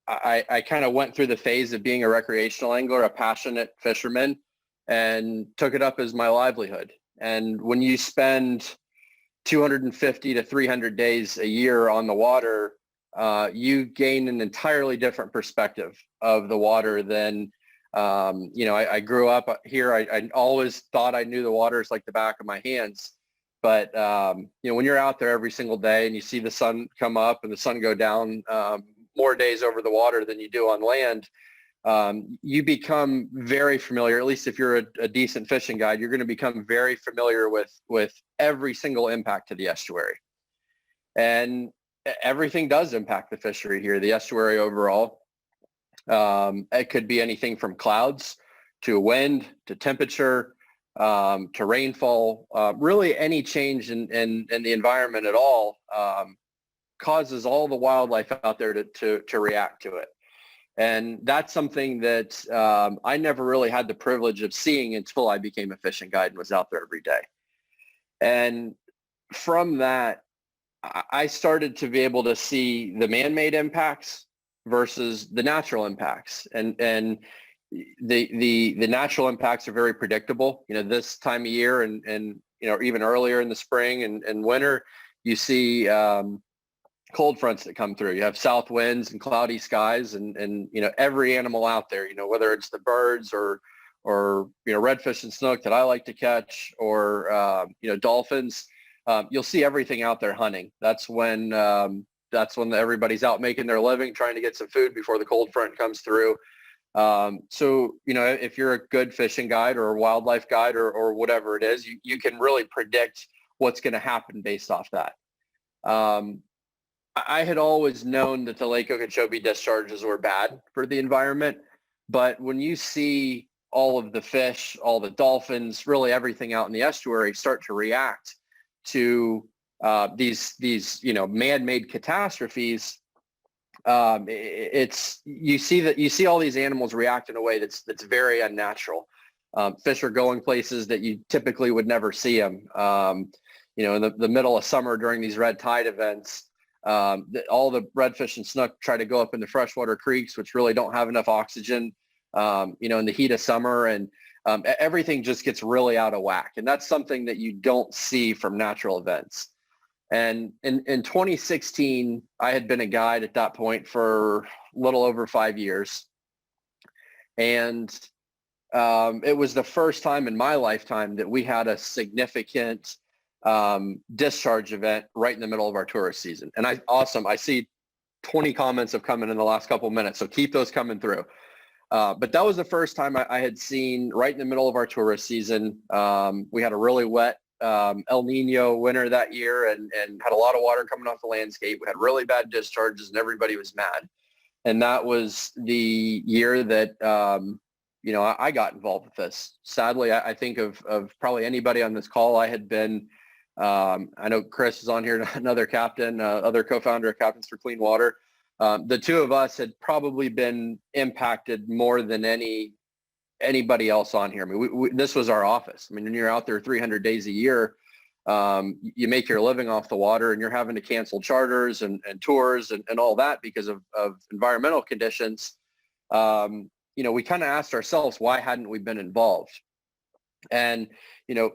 E: I kind of went through the phase of being a recreational angler, a passionate fisherman, and took it up as my livelihood. And when you spend 250 to 300 days a year on the water, you gain an entirely different perspective of the water than, I grew up here. I always thought I knew the waters like the back of my hands. But, when you're out there every single day and you see the sun come up and the sun go down more days over the water than you do on land, you become very familiar, at least if you're a decent fishing guide, you're going to become very familiar with every single impact to the estuary. And everything does impact the fishery here, the estuary overall. It could be anything from clouds to wind to temperature to rainfall. Really any change in the environment at all causes all the wildlife out there to react to it. And that's something that I never really had the privilege of seeing until I became a fishing guide and was out there every day. And from that, I started to be able to see the man-made impacts versus the natural impacts. And the natural impacts are very predictable. This time of year and even earlier in the spring and winter, you see cold fronts that come through. You have south winds and cloudy skies, and every animal out there, whether it's the birds or redfish and snook that I like to catch, or dolphins, you'll see everything out there hunting. That's when everybody's out making their living, trying to get some food before the cold front comes through. So if you're a good fishing guide or a wildlife guide or whatever it is, you can really predict what's going to happen based off that. I had always known that the Lake Okeechobee discharges were bad for the environment, but when you see all of the fish, all the dolphins, really everything out in the estuary start to react to these man-made catastrophes, you see all these animals react in a way that's very unnatural. Fish are going places that you typically would never see them. In the middle of summer during these red tide events, all the redfish and snook try to go up in the freshwater creeks, which really don't have enough oxygen, in the heat of summer, and everything just gets really out of whack. And that's something that you don't see from natural events. And in 2016, I had been a guide at that point for a little over 5 years. And it was the first time in my lifetime that we had a significant discharge event right in the middle of our tourist season. And I see 20 comments have come in the last couple of minutes, so keep those coming through. But that was the first time I had seen right in the middle of our tourist season. We had a really wet El Nino winter that year and had a lot of water coming off the landscape. We had really bad discharges and everybody was mad. And that was the year that I got involved with this. Sadly, I think of probably anybody on this call. I had been, I know Chris is on here, another captain, other co-founder of Captains for Clean Water. The two of us had probably been impacted more than anybody else on here. I mean, this was our office. I mean, when you're out there 300 days a year, you make your living off the water, and you're having to cancel charters and tours and all that because of environmental conditions. We kind of asked ourselves, why hadn't we been involved? And,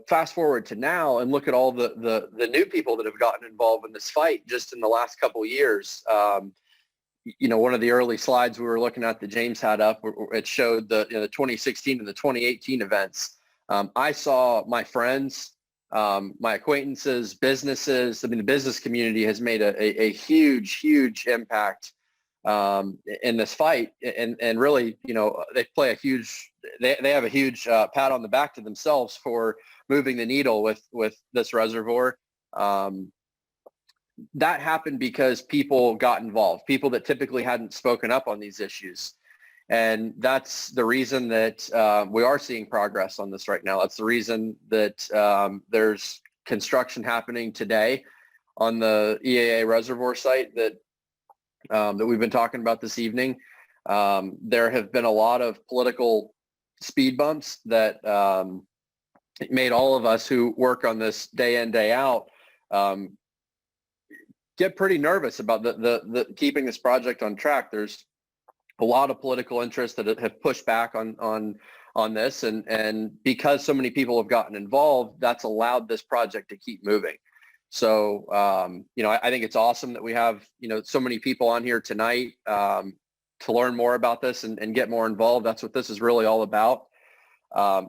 E: fast forward to now and look at all the new people that have gotten involved in this fight just in the last couple of years. One of the early slides we were looking at that James had up, it showed the 2016 and the 2018 events. I saw my friends, my acquaintances, businesses. I mean, the business community has made a huge, huge impact in this fight, and really, they play they have a huge pat on the back to themselves for moving the needle with this reservoir. That happened because people got involved, people that typically hadn't spoken up on these issues. And that's the reason that we are seeing progress on this right now. That's the reason that there's construction happening today on the EAA Reservoir site that we've been talking about this evening. There have been a lot of political speed bumps that made all of us who work on this day in, day out get pretty nervous about the keeping this project on track. There's a lot of political interests that have pushed back on this, and because so many people have gotten involved, that's allowed this project to keep moving. So I think it's awesome that we have so many people on here tonight to learn more about this and get more involved. That's what this is really all about.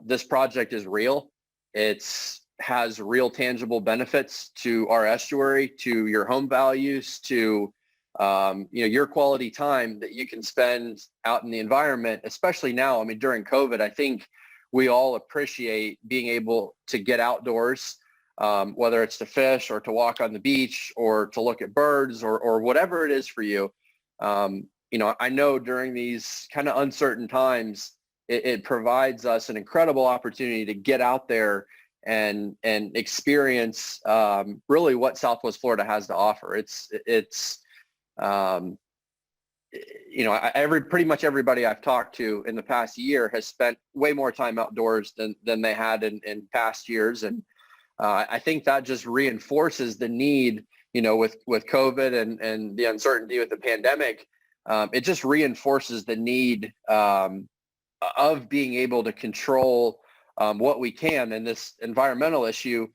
E: This project is real. It's has real tangible benefits to our estuary, to your home values, to your quality time that you can spend out in the environment, especially now. I mean, during COVID, I think we all appreciate being able to get outdoors, whether it's to fish or to walk on the beach or to look at birds or whatever it is for you. I know during these kind of uncertain times, it provides us an incredible opportunity to get out there and experience really what Southwest Florida has to offer. Pretty much everybody I've talked to in the past year has spent way more time outdoors than they had in past years, and I think that just reinforces the need. With COVID and the uncertainty with the pandemic, it just reinforces the need of being able to control what we can, and this environmental issue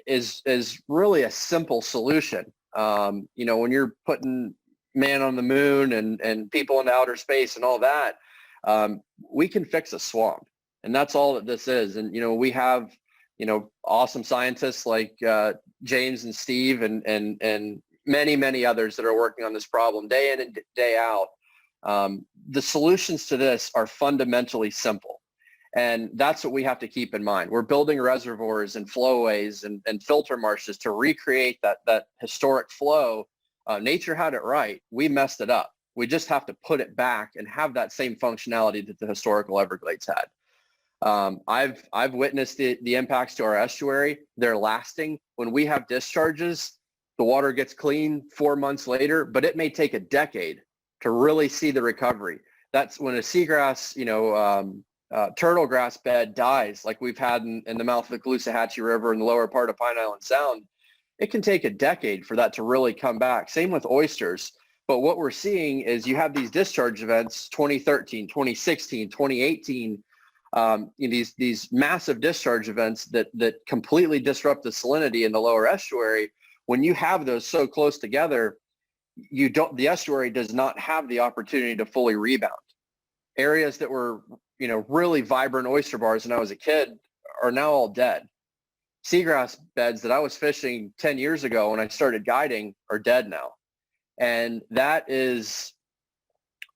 E: is really a simple solution. When you're putting man on the moon and people into outer space and all that, we can fix a swamp, and that's all that this is. And we have awesome scientists like James and Steve and many others that are working on this problem day in and day out. The solutions to this are fundamentally simple. And that's what we have to keep in mind. We're building reservoirs and flowways and filter marshes to recreate that historic flow. Nature had it right. We messed it up. We just have to put it back and have that same functionality that the historical Everglades had. I've witnessed the impacts to our estuary. They're lasting. When we have discharges, the water gets clean 4 months later, but it may take a decade to really see the recovery. That's when a seagrass, turtle grass bed dies, like we've had in the mouth of the CALOOSAHATCHEE River in the lower part of Pine Island Sound. It can take a decade for that to really come back. Same with oysters. But what we're seeing is you have these discharge events, 2013, 2016, 2018, these massive discharge events that completely disrupt the salinity in the lower estuary. When you have those so close together, the estuary does not have the opportunity to fully rebound. Areas that were really vibrant oyster bars when I was a kid are now all dead. Seagrass beds that I was fishing 10 years ago when I started guiding are dead now. And that is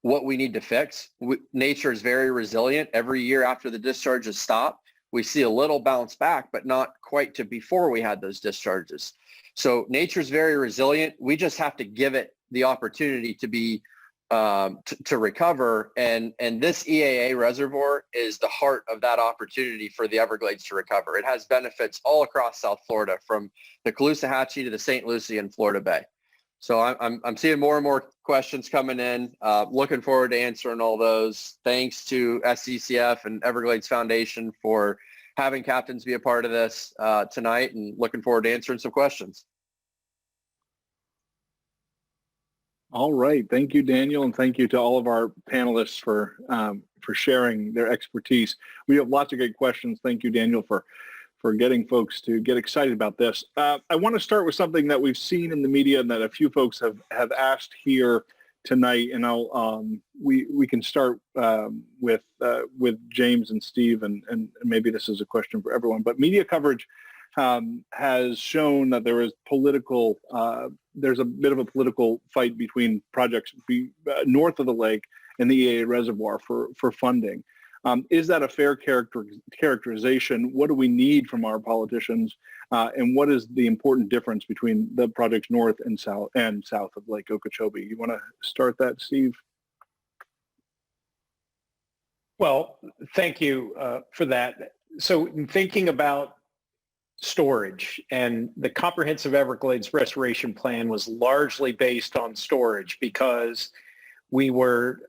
E: what we need to fix. Nature is very resilient. Every year after the discharges stop, we see a little bounce back, but not quite to before we had those discharges. So nature's very resilient. We just have to give it the opportunity to be to recover. And this EAA reservoir is the heart of that opportunity for the Everglades to recover. It has benefits all across South Florida, from the CALOOSAHATCHEE to the St. Lucie and Florida Bay. So I'm seeing more and more questions coming in. Looking forward to answering all those. Thanks to SCCF and Everglades Foundation for having captains be a part of this tonight, and looking forward to answering some questions.
A: All right. Thank you, Daniel, and thank you to all of our panelists for sharing their expertise. We have lots of great questions. Thank you, Daniel, for getting folks to get excited about this. I want to start with something that we've seen in the media and that a few folks have asked here tonight, and we can start with James and Steve, and maybe this is a question for everyone. But media coverage has shown that there is there's a bit of a political fight between projects north of the lake and the EAA reservoir for funding. Is that a fair characterization? What do we need from our politicians? And what is the important difference between the projects north and south of Lake Okeechobee? You want to start that, Steve?
D: Well, thank you for that. So in thinking about storage, and the comprehensive Everglades restoration plan was largely based on storage, because we were,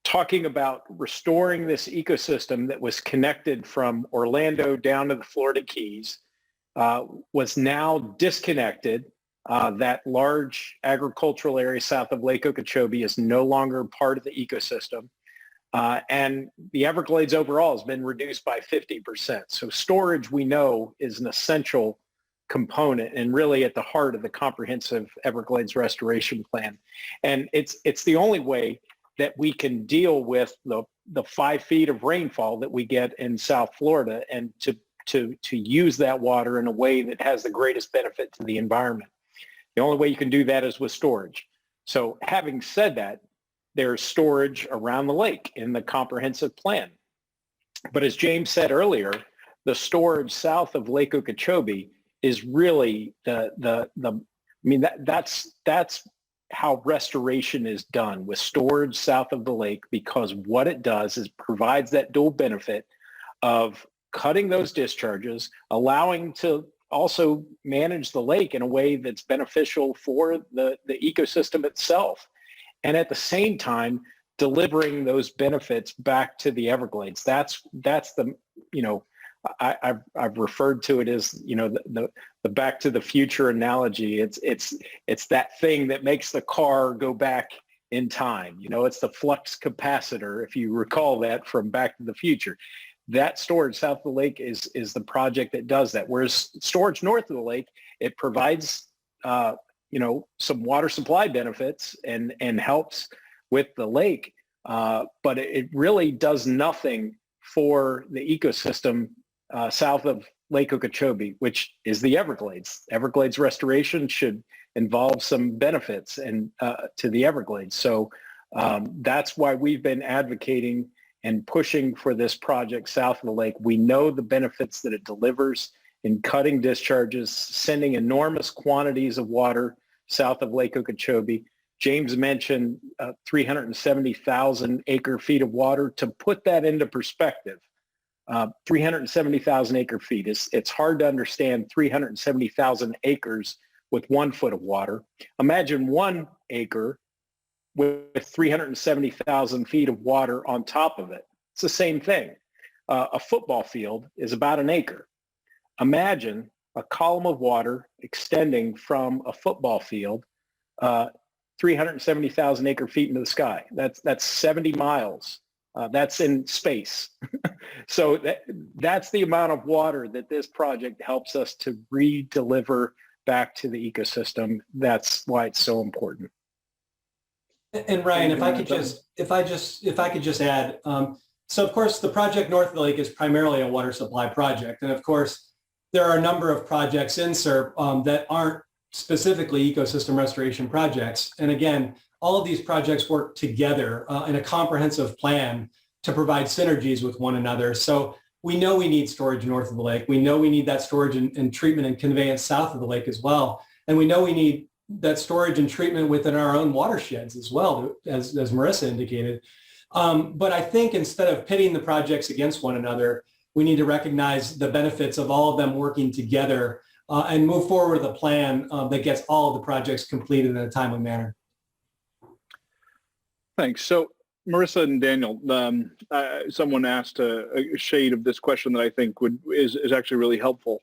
D: talking about restoring this ecosystem that was connected from Orlando down to the Florida Keys, was now disconnected. That large agricultural area south of Lake Okeechobee is no longer part of the ecosystem. And the Everglades overall has been reduced by 50%. So storage, we know, is an essential component and really at the heart of the comprehensive Everglades restoration plan. And it's the only way that we can deal with the 5 feet of rainfall that we get in South Florida, and to use that water in a way that has the greatest benefit to the environment. The only way you can do that is with storage. So having said that, there's storage around the lake in the comprehensive plan. But as James said earlier, the storage south of Lake Okeechobee is really that's how restoration is done, with storage south of the lake, because what it does is provides that dual benefit of cutting those discharges, allowing to also manage the lake in a way that's beneficial for the ecosystem itself, and at the same time delivering those benefits back to the Everglades. That's the, I've referred to it as, the Back to the Future analogy. It's that thing that makes the car go back in time. It's the flux capacitor, if you recall that from Back to the Future. That storage south of the lake is the project that does that. Whereas storage north of the lake, it provides some water supply benefits and helps with the lake, but it really does nothing for the ecosystem south of Lake Okeechobee, which is the Everglades. Everglades restoration should involve some benefits to the Everglades. So that's why we've been advocating and pushing for this project south of the lake. We know the benefits that it delivers in cutting discharges, sending enormous quantities of water south of Lake Okeechobee. James mentioned 370,000 acre feet of water. To put that into perspective, 370,000 acre feet, it's hard to understand 370,000 acres with 1 foot of water. Imagine 1 acre with 370,000 feet of water on top of it. It's the same thing. A football field is about 1 acre. Imagine a column of water extending from a football field 370,000 acre feet into the sky. That's 70 miles. That's in space. So that's the amount of water that this project helps us to re-deliver back to the ecosystem. That's why it's so important.
B: And Ryan, if I could just add, so of course the project north of the lake is primarily a water supply project, and of course there are a number of projects in CERP that aren't specifically ecosystem restoration projects. And again, all of these projects work together in a comprehensive plan to provide synergies with one another. So we know we need storage north of the lake. We know we need that storage and treatment and conveyance south of the lake as well. And we know we need that storage and treatment within our own watersheds as well, as Marisa indicated. But I think instead of pitting the projects against one another, we need to recognize the benefits of all of them working together and move forward with a plan that gets all of the projects completed in a timely manner.
A: Thanks. So Marisa and Daniel, someone asked a shade of this question that I think is actually really helpful.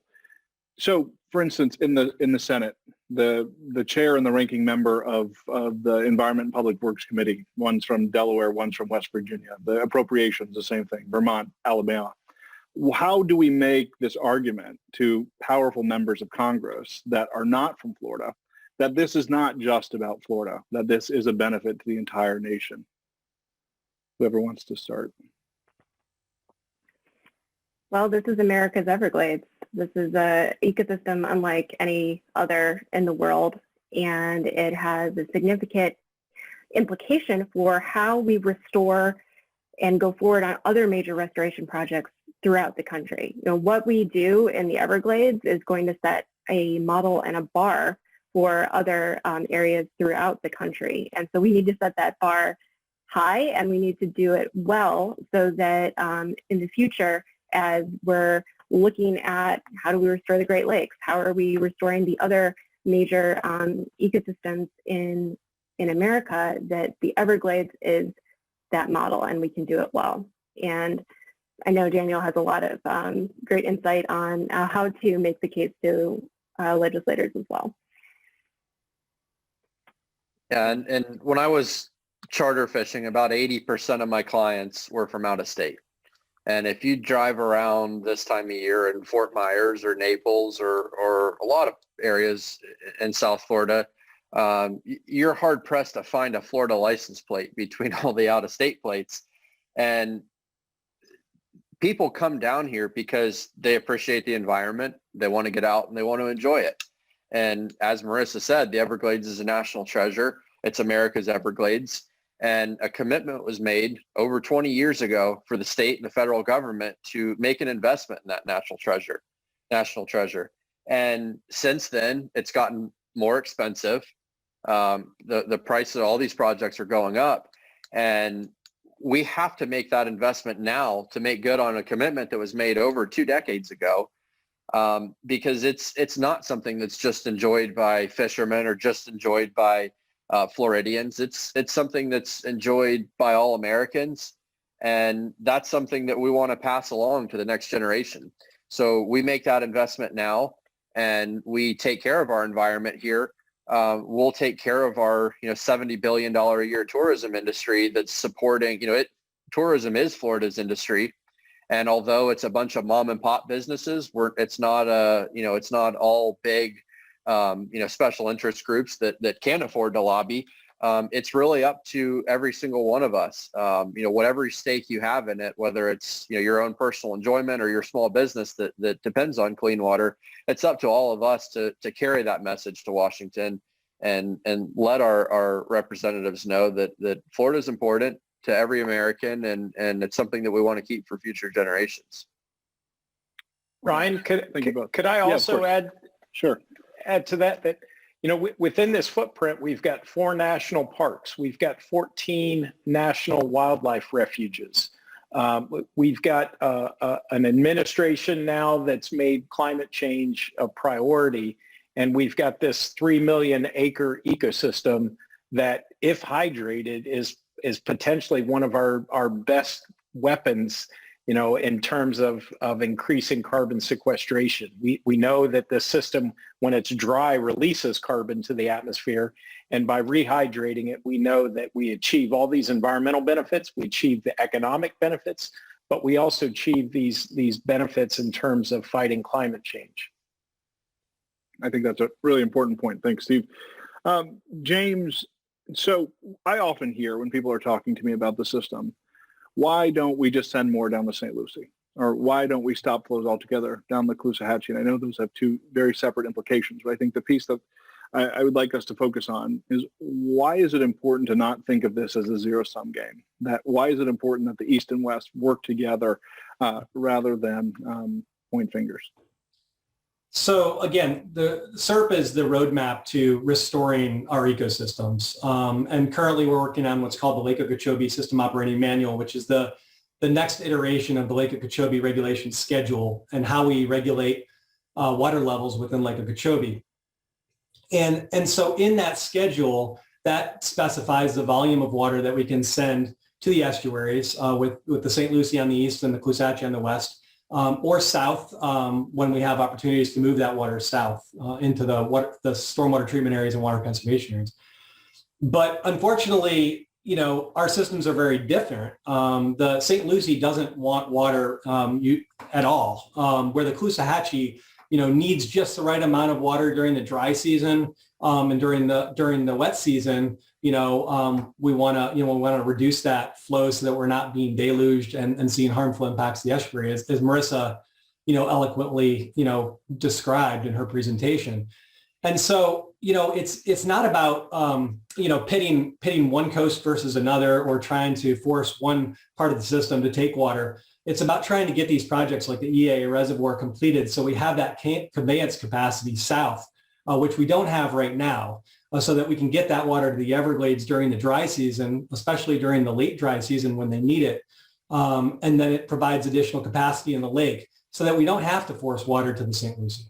A: So, for instance, in the Senate, the chair and the ranking member of the Environment and Public Works Committee, one's from Delaware, one's from West Virginia. The appropriations, the same thing, Vermont, Alabama. How do we make this argument to powerful members of Congress that are not from Florida, that this is not just about Florida, that this is a benefit to the entire nation? Whoever wants to start.
C: Well, this is America's Everglades. This is an ecosystem unlike any other in the world, and it has a significant implication for how we restore and go forward on other major restoration projects throughout the country. You know, what we do in the Everglades is going to set a model and a bar for other areas throughout the country. And so we need to set that bar high, and we need to do it well so that in the future, as we're looking at how do we restore the Great Lakes, how are we restoring the other major ecosystems in America, that the Everglades is that model and we can do it well. And I know Daniel has a lot of great insight on how to make the case to legislators as well.
E: Yeah, and when I was charter fishing, about 80% of my clients were from out of state. And if you drive around this time of year in Fort Myers or Naples or a lot of areas in South Florida, you're hard pressed to find a Florida license plate between all the out of state plates. And people come down here because they appreciate the environment, they want to get out and they want to enjoy it. And as Marisa said, the Everglades is a national treasure. It's America's Everglades. And a commitment was made over 20 years ago for the state and the federal government to make an investment in that national treasure. And since then, it's gotten more expensive. The price of all these projects are going up. And we have to make that investment now to make good on a commitment that was made over 2 decades ago, because it's not something that's just enjoyed by fishermen or just enjoyed by Floridians. It's something that's enjoyed by all Americans, and that's something that we want to pass along to the next generation. So we make that investment now, and we take care of our environment here. We'll take care of our $70 billion a year tourism industry that's supporting tourism is Florida's industry, and although it's a bunch of mom and pop businesses, it's not all big special interest groups that can't afford to lobby. It's really up to every single one of us, whatever stake you have in it, whether it's your own personal enjoyment or your small business that depends on clean water. It's up to all of us to carry that message to Washington and let our representatives know that Florida is important to every American, and it's something that we want to keep for future generations.
D: Ryan, could I also add?
A: Sure.
D: Add to that within this footprint, we've got 4 national parks. We've got 14 national wildlife refuges. We've got an administration now that's made climate change a priority. And we've got this 3 million acre ecosystem that, if hydrated, is potentially one of our best weapons in terms of increasing carbon sequestration. We know that the system, when it's dry, releases carbon to the atmosphere. And by rehydrating it, we know that we achieve all these environmental benefits, we achieve the economic benefits, but we also achieve these benefits in terms of fighting climate change.
A: I think that's a really important point. Thanks, Steve. James, so I often hear when people are talking to me about the system, why don't we just send more down the St. Lucie? Or why don't we stop flows altogether down the CALOOSAHATCHEE? And I know those have 2 very separate implications, but I think the piece that I would like us to focus on is, why is it important to not think of this as a zero-sum game? Why is it important that the East and West work together rather than point fingers?
B: So again, the CERP is the roadmap to restoring our ecosystems. And currently we're working on what's called the Lake Okeechobee System Operating Manual, which is the next iteration of the Lake Okeechobee regulation schedule and how we regulate water levels within Lake Okeechobee. And so in that schedule, that specifies the volume of water that we can send to the estuaries with the St. Lucie on the east and the CALOOSAHATCHEE on the west, or south when we have opportunities to move that water south into the stormwater treatment areas and water conservation areas. But unfortunately, you know, our systems are very different. The St. Lucie doesn't want water at all, where the CALOOSAHATCHee, you know, needs just the right amount of water during the dry season, and during the wet season, you know, we want to reduce that flow so that we're not being deluged and seeing harmful impacts to the estuary, as Marisa, you know, eloquently, you know, described in her presentation. And so, you know, it's not about, you know, pitting one coast versus another or trying to force one part of the system to take water. It's about trying to get these projects like the EAA Reservoir completed so we have that conveyance capacity south, which we don't have right now, so that we can get that water to the Everglades during the dry season, especially during the late dry season when they need it. And then it provides additional capacity in the lake so that we don't have to force water to the St. Lucie.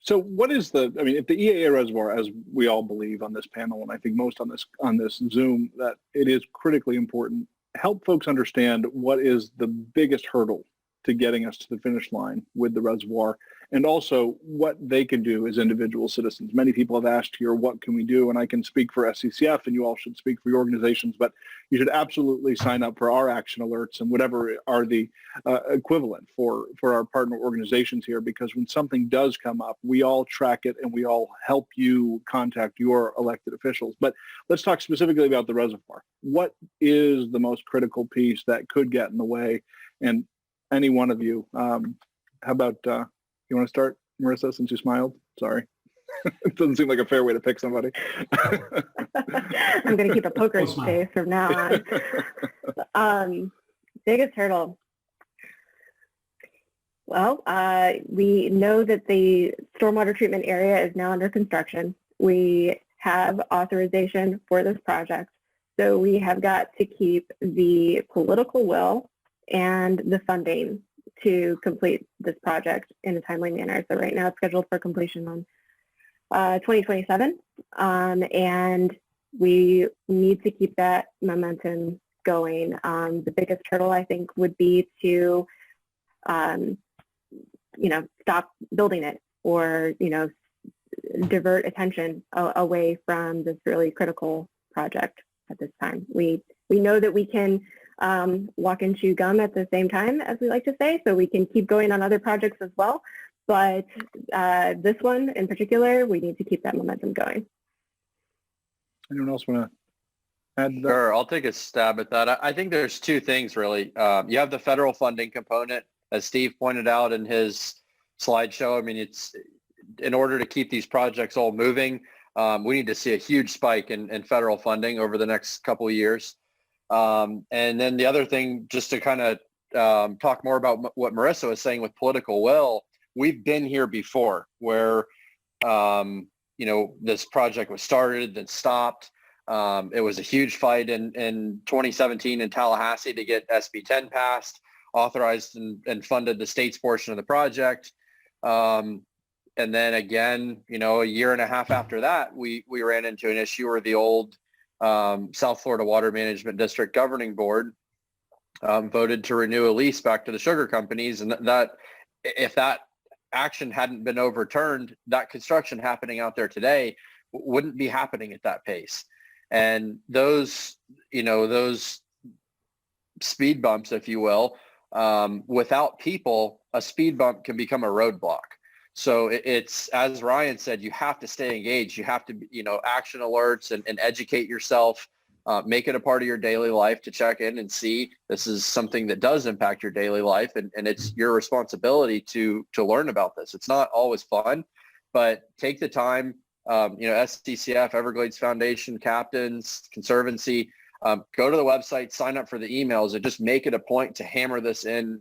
A: So what is if the EAA reservoir, as we all believe on this panel, and I think most on this Zoom, that it is critically important, help folks understand what is the biggest hurdle to getting us to the finish line with the reservoir, and also what they can do as individual citizens. Many people have asked here, what can we do? And I can speak for SCCF, and you all should speak for your organizations, but you should absolutely sign up for our action alerts and whatever are the equivalent for our partner organizations here, because when something does come up, we all track it and we all help you contact your elected officials. But let's talk specifically about the reservoir. What is the most critical piece that could get in the way? And any one of you, how about, you want to start, Marisa, since you smiled? Sorry. It doesn't seem like a fair way to pick somebody.
C: I'm going to keep a poker face from now on. Biggest hurdle. Well, we know that the stormwater treatment area is now under construction. We have authorization for this project. So we have got to keep the political will and the funding to complete this project in a timely manner. So right now it's scheduled for completion on 2027, and we need to keep that momentum going. The biggest hurdle, I think, would be to, stop building it, or, divert attention away from this really critical project at this time. We know that we can walk and chew gum at the same time, as we like to say, so we can keep going on other projects as well. But this one in particular, we need to keep that momentum going.
A: Anyone else want to add to that?
E: Sure, I'll take a stab at that. I think there's two things really. You have the federal funding component, as Steve pointed out in his slideshow. I mean, it's in order to keep these projects all moving, we need to see a huge spike in federal funding over the next couple of years. And then the other thing, just to kind of talk more about what Marisa was saying with political will, we've been here before where, this project was started, then stopped. It was a huge fight in 2017 in Tallahassee to get SB 10 passed, authorized and funded the state's portion of the project. And then again, a year and a half after that, we ran into an issue where the old South Florida Water Management District Governing Board voted to renew a lease back to the sugar companies, and that if that action hadn't been overturned, that construction happening out there today wouldn't be happening at that pace. And those speed bumps, if you will, without people, a speed bump can become a roadblock. So it's, as Ryan said, you have to stay engaged. You have to, action alerts and educate yourself, make it a part of your daily life to check in and see this is something that does impact your daily life. And it's your responsibility to learn about this. It's not always fun, but take the time, SCCF, Everglades Foundation, captains, Conservancy, go to the website, sign up for the emails, and just make it a point to hammer this in,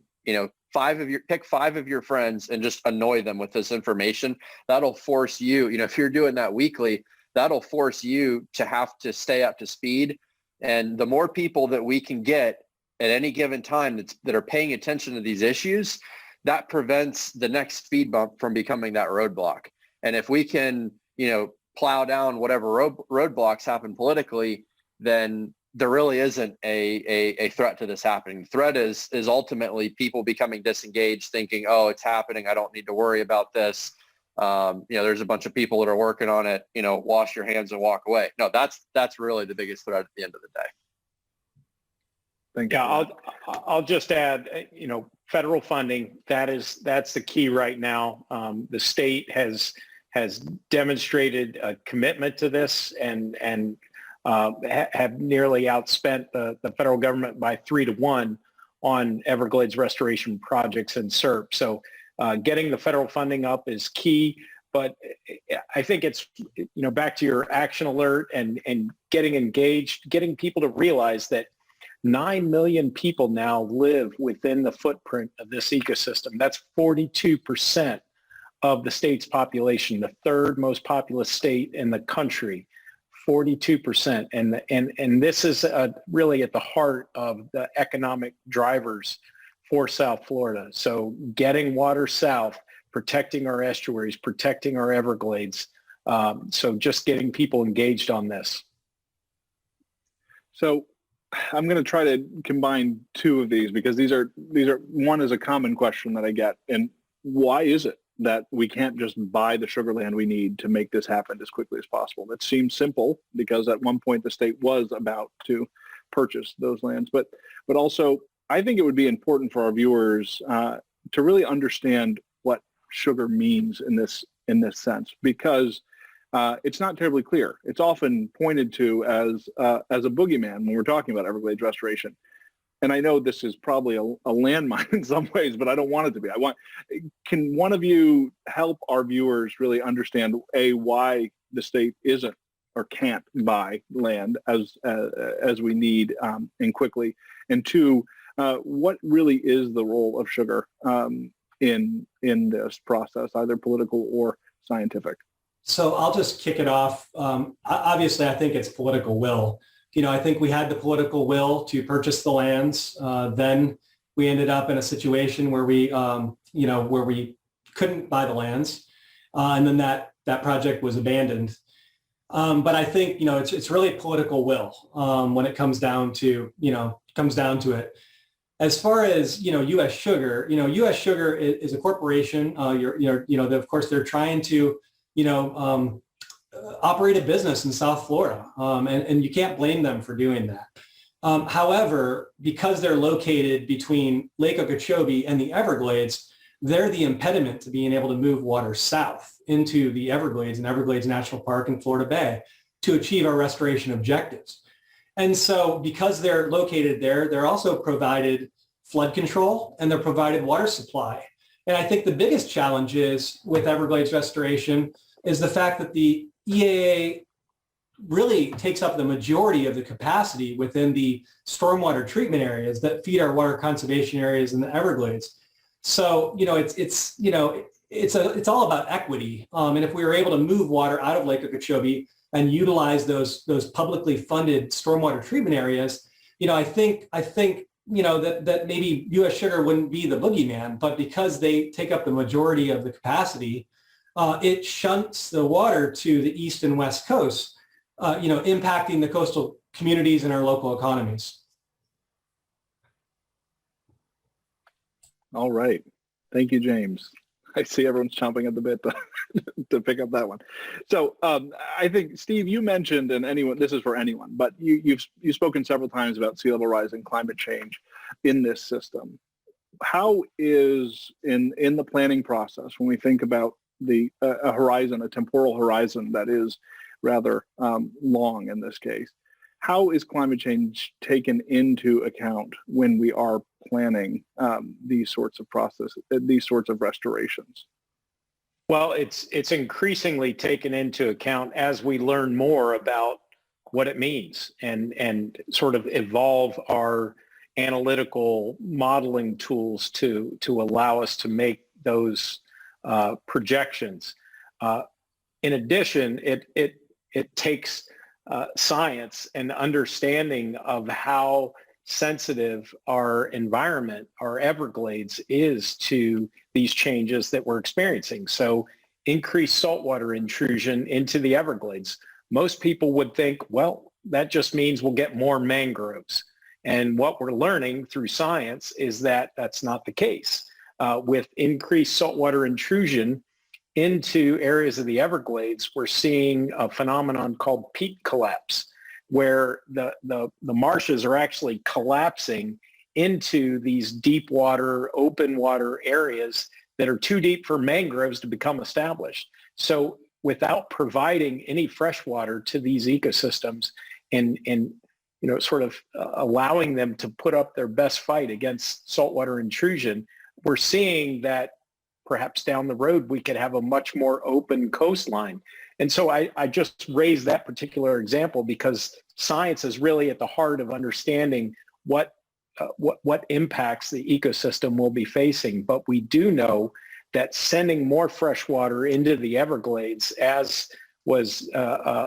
E: pick 5 of your friends and just annoy them with this information. That'll force you, if you're doing that weekly, that'll force you to have to stay up to speed. And the more people that we can get at any given time that are paying attention to these issues, that prevents the next speed bump from becoming that roadblock. And if we can, plow down whatever roadblocks happen politically, then there really isn't a threat to this happening. The threat is ultimately people becoming disengaged, thinking, oh, it's happening, I don't need to worry about this. There's a bunch of people that are working on it, wash your hands and walk away. No, that's really the biggest threat at the end of the day.
A: Thank you.
D: Yeah, I'll just add, federal funding, that's the key right now. The state has demonstrated a commitment to this and have nearly outspent the federal government by 3-1 on Everglades restoration projects and CERP. So getting the federal funding up is key, but I think it's, back to your action alert and getting engaged, getting people to realize that 9 million people now live within the footprint of this ecosystem. That's 42% of the state's population, the 3rd most populous state in the country, 42%. And this is really at the heart of the economic drivers for South Florida. So getting water south, protecting our estuaries, protecting our Everglades. So just getting people engaged on this.
A: So I'm going to try to combine 2 of these because these are one is a common question that I get. And why is it that we can't just buy the sugar land we need to make this happen as quickly as possible? That seems simple because at one point the state was about to purchase those lands. But also, I think it would be important for our viewers to really understand what sugar means in this sense, because it's not terribly clear. It's often pointed to as a boogeyman when we're talking about Everglades restoration. And I know this is probably a landmine in some ways, but I don't want it to be. Can one of you help our viewers really understand, A, why the state isn't or can't buy land as we need and quickly, and 2, what really is the role of sugar in this process, either political or scientific?
B: So I'll just kick it off. Obviously, I think it's political will. I think we had the political will to purchase the lands. Then we ended up in a situation where we couldn't buy the lands, and then that project was abandoned. But I think it's really political will when it comes down to it. As far as U.S. Sugar, U.S. Sugar is a corporation. Of course, they're trying to operate a business in South Florida, and you can't blame them for doing that. However, because they're located between Lake Okeechobee and the Everglades, they're the impediment to being able to move water south into the Everglades and Everglades National Park and Florida Bay to achieve our restoration objectives. And so because they're located there, they're also provided flood control and they're provided water supply. And I think the biggest challenge is with Everglades restoration is the fact that the EAA really takes up the majority of the capacity within the stormwater treatment areas that feed our water conservation areas in the Everglades. So, it's all about equity. And if we were able to move water out of Lake Okeechobee and utilize those publicly funded stormwater treatment areas, I think that maybe U.S. Sugar wouldn't be the boogeyman, but because they take up the majority of the capacity, it shunts the water to the east and west coast, impacting the coastal communities and our local economies.
A: All right. Thank you, James. I see everyone's chomping at the bit to pick up that one. So I think, Steve, you mentioned, and this is for anyone, but you've spoken several times about sea level rise and climate change in this system. How is, in the planning process, when we think about a horizon, a temporal horizon that is rather long in this case, how is climate change taken into account when we are planning these sorts of processes, these sorts of restorations?
D: Well, it's increasingly taken into account as we learn more about what it means and sort of evolve our analytical modeling tools to allow us to make those projections. In addition, it takes science and understanding of how sensitive our environment, our Everglades, is to these changes that we're experiencing. So increased saltwater intrusion into the Everglades. Most people would think, well, that just means we'll get more mangroves. And what we're learning through science is that that's not the case. With increased saltwater intrusion into areas of the Everglades, we're seeing a phenomenon called peat collapse, where the marshes are actually collapsing into these deep water, open water areas that are too deep for mangroves to become established. So without providing any fresh water to these ecosystems and sort of allowing them to put up their best fight against saltwater intrusion, we're seeing that perhaps down the road we could have a much more open coastline. And so I just raised that particular example because science is really at the heart of understanding what impacts the ecosystem will be facing. But we do know that sending more fresh water into the Everglades, as was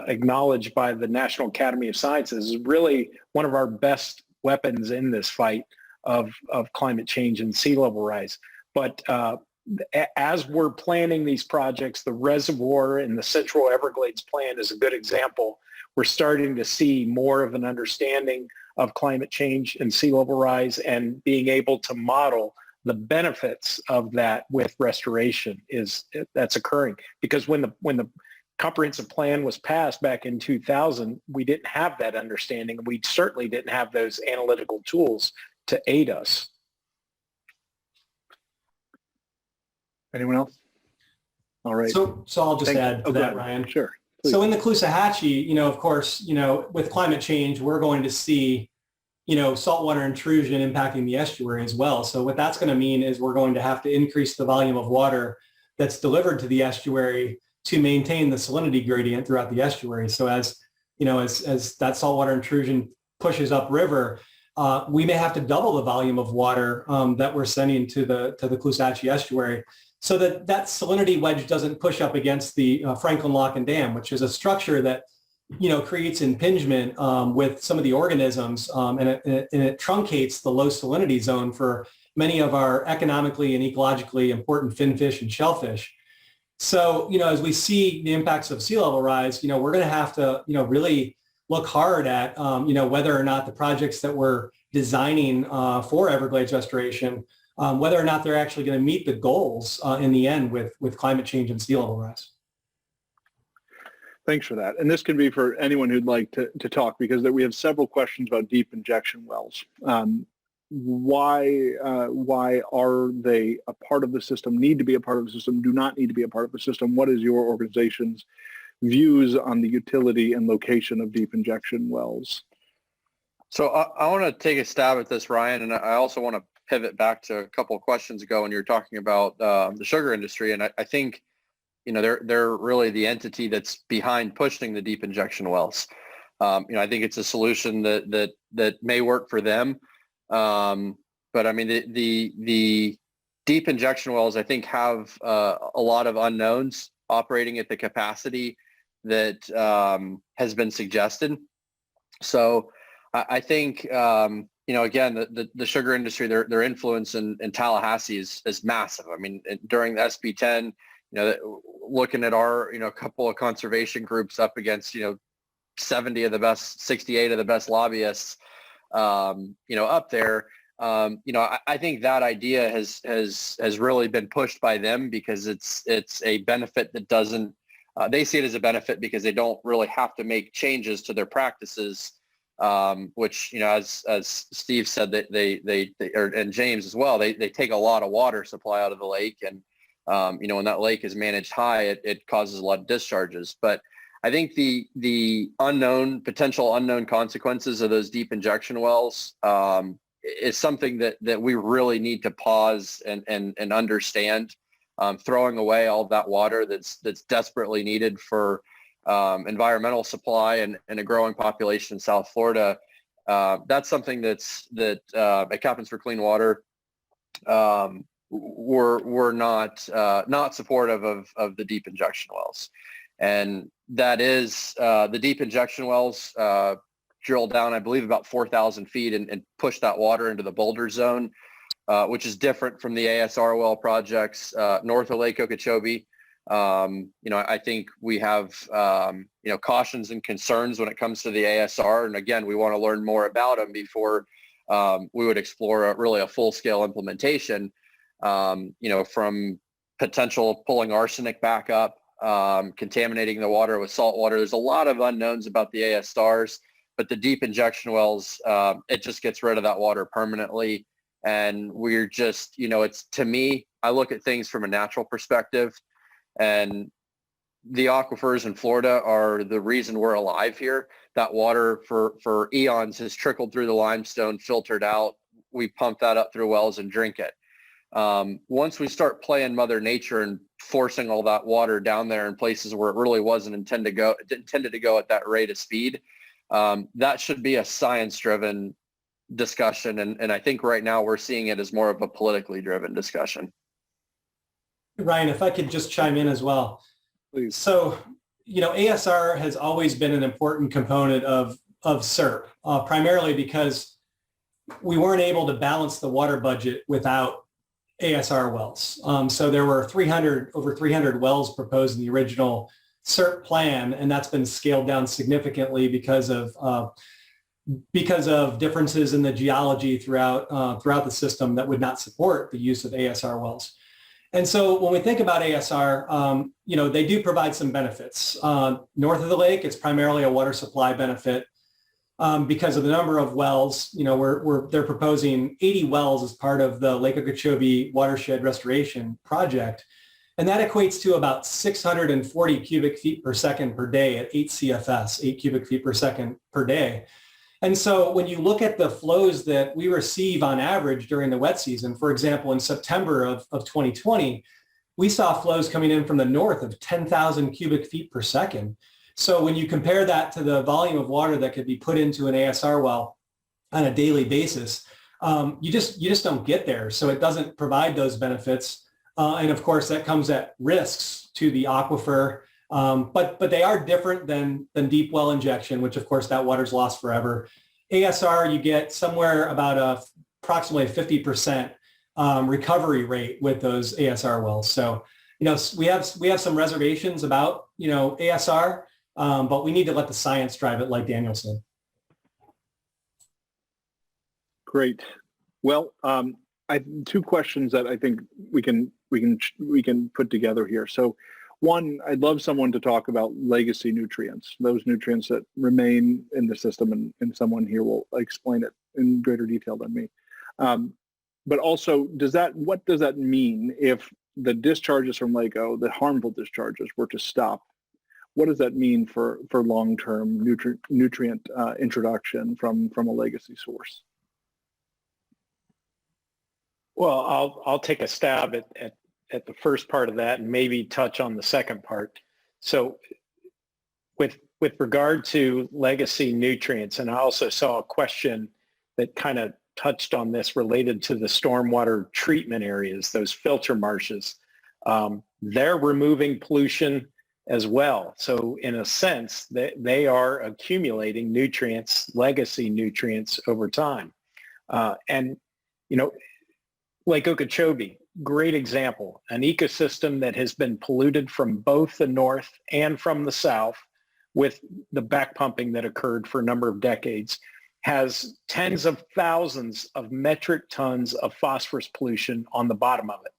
D: acknowledged by the National Academy of Sciences, is really one of our best weapons in this fight of climate change and sea level rise. But as we're planning these projects, the reservoir in the Central Everglades plan is a good example. We're starting to see more of an understanding of climate change and sea level rise, and being able to model the benefits of that with restoration that's occurring. Because when the comprehensive plan was passed back in 2000, we didn't have that understanding. We certainly didn't have those analytical tools to aid us.
A: Anyone else? All right.
B: So I'll just add to that, Ryan.
A: Sure. Please.
B: So in the CALOOSAHATCHEE, of course, with climate change, we're going to see, saltwater intrusion impacting the estuary as well. So what that's going to mean is we're going to have to increase the volume of water that's delivered to the estuary to maintain the salinity gradient throughout the estuary. So as that saltwater intrusion pushes upriver, we may have to double the volume of water that we're sending to the CALOOSAHATCHEE estuary, so that salinity wedge doesn't push up against the Franklin Lock and Dam, which is a structure that creates impingement with some of the organisms, and it truncates the low salinity zone for many of our economically and ecologically important finfish and shellfish. So as we see the impacts of sea level rise, we're going to have to really look hard at whether or not the projects that we're designing for Everglades restoration, whether or not they're actually going to meet the goals in the end with climate change and sea level rise.
A: Thanks for that. And this can be for anyone who'd like to talk, because we have several questions about deep injection wells. Why are they a part of the system, need to be a part of the system, do not need to be a part of the system? What is your organization's views on the utility and location of deep injection wells?
E: So I want to take a stab at this, Ryan, and I also want to pivot back to a couple of questions ago when you were talking about the sugar industry. And I think, they're really the entity that's behind pushing the deep injection wells. I think it's a solution that may work for them. But I mean, the deep injection wells, I think, have a lot of unknowns operating at the capacity that has been suggested. So I think, again, the sugar industry, their influence in Tallahassee is massive. I mean, during the SB 10, looking at our, couple of conservation groups up against, 70 of the best, 68 of the best lobbyists, up there, I think that idea has really been pushed by them, because it's a benefit that doesn't, they see it as a benefit because they don't really have to make changes to their practices, which, as Steve said, that and James as well, they take a lot of water supply out of the lake, and when that lake is managed high, it causes a lot of discharges. But I think the potential unknown consequences of those deep injection wells is something that we really need to pause and understand. Throwing away all of that water that's desperately needed for environmental supply and a growing population in South Florida That's something that at Captains for Clean Water, we're not supportive of the deep injection wells. And that is the deep injection wells drill down, I believe, about 4,000 feet and push that water into the boulder zone, which is different from the ASR well projects north of Lake Okeechobee. I think we have, cautions and concerns when it comes to the ASR. And again, we want to learn more about them before we would explore really a full-scale implementation, from potential pulling arsenic back up, contaminating the water with salt water. There's a lot of unknowns about the ASRs, but the deep injection wells, it just gets rid of that water permanently. And we're just, it's, to me, I look at things from a natural perspective, and the aquifers in Florida are the reason we're alive here. That water for eons has trickled through the limestone, filtered out. We pump that up through wells and drink it. Once we start playing Mother Nature and forcing all that water down there in places where it really wasn't intended to go at that rate of speed, that should be a science-driven discussion. And I think right now we're seeing it as more of a politically driven discussion.
B: Ryan, if I could just chime in as well.
A: Please.
B: So, ASR has always been an important component of CERP, primarily because we weren't able to balance the water budget without ASR wells. So there were over 300 wells proposed in the original CERP plan, and that's been scaled down significantly because of differences in the geology throughout the system that would not support the use of ASR wells. And so when we think about ASR, they do provide some benefits. North of the lake, it's primarily a water supply benefit because of the number of wells. They're proposing 80 wells as part of the Lake Okeechobee Watershed Restoration Project. And that equates to about 640 cubic feet per second per day at 8 CFS, 8 cubic feet per second per day. And so when you look at the flows that we receive on average during the wet season, for example, in September of 2020, we saw flows coming in from the north of 10,000 cubic feet per second. So when you compare that to the volume of water that could be put into an ASR well on a daily basis, you just don't get there. So it doesn't provide those benefits. And of course, that comes at risks to the aquifer. But they are different than deep well injection, which of course that water's lost forever. ASR, you get somewhere about approximately a 50% recovery rate with those ASR wells. So, we have some reservations about, ASR, but we need to let the science drive it, like Daniel said.
A: Great. Well, I have two questions that I think we can put together here. So, one, I'd love someone to talk about legacy nutrients, those nutrients that remain in the system, and someone here will explain it in greater detail than me. But also, what does that mean if the discharges from Lake O, the harmful discharges, were to stop? What does that mean for long-term nutrient introduction from a legacy source?
D: Well, I'll take a stab at the first part of that and maybe touch on the second part. So with regard to legacy nutrients, and I also saw a question that kind of touched on this related to the stormwater treatment areas, those filter marshes. They're removing pollution as well. So in a sense, they are accumulating nutrients, legacy nutrients over time. Lake Okeechobee, great example, an ecosystem that has been polluted from both the north and from the south with the back pumping that occurred for a number of decades, has tens of thousands of metric tons of phosphorus pollution on the bottom of it.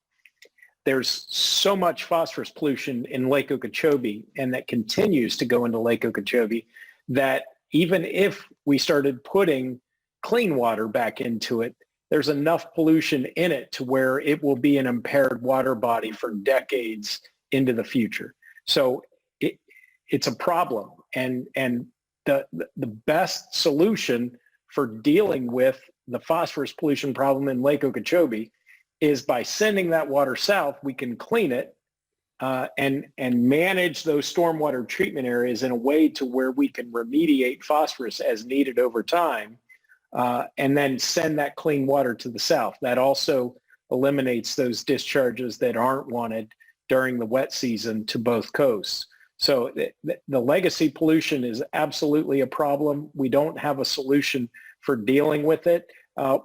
D: There's so much phosphorus pollution in Lake Okeechobee, and that continues to go into Lake Okeechobee, that even if we started putting clean water back into it, there's enough pollution in it to where it will be an impaired water body for decades into the future. So it's a problem. And the best solution for dealing with the phosphorus pollution problem in Lake Okeechobee is by sending that water south. We can clean it and manage those stormwater treatment areas in a way to where we can remediate phosphorus as needed over time, and then send that clean water to the south. That also eliminates those discharges that aren't wanted during the wet season to both coasts. So the legacy pollution is absolutely a problem. We don't have a solution for dealing with it.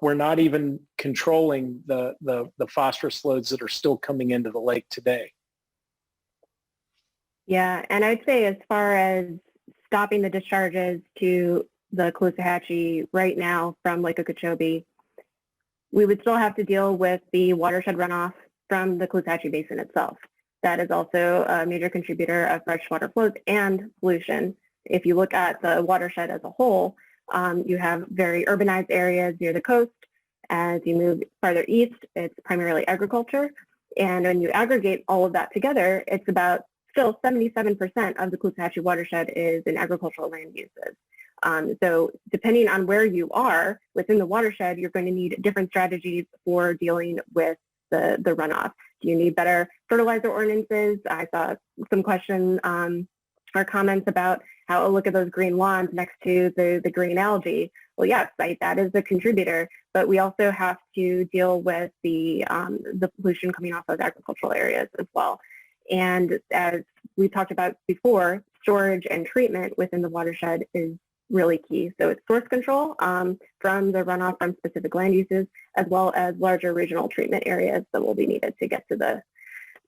D: We're not even controlling the phosphorus loads that are still coming into the lake today.
C: Yeah, and I'd say as far as stopping the discharges to the CALOOSAHATCHEE right now from Lake Okeechobee, we would still have to deal with the watershed runoff from the CALOOSAHATCHEE Basin itself. That is also a major contributor of freshwater flows and pollution. If you look at the watershed as a whole, you have very urbanized areas near the coast. As you move farther east, it's primarily agriculture. And when you aggregate all of that together, it's about still 77% of the CALOOSAHATCHEE watershed is in agricultural land uses. So depending on where you are within the watershed, you're going to need different strategies for dealing with the runoff. Do you need better fertilizer ordinances? I saw some questions or comments about how, look at those green lawns next to the green algae. Well, yes, that is a contributor, but we also have to deal with the pollution coming off of agricultural areas as well. And as we talked about before, storage and treatment within the watershed is really key. So it's source control from the runoff from specific land uses, as well as larger regional treatment areas that will be needed to get to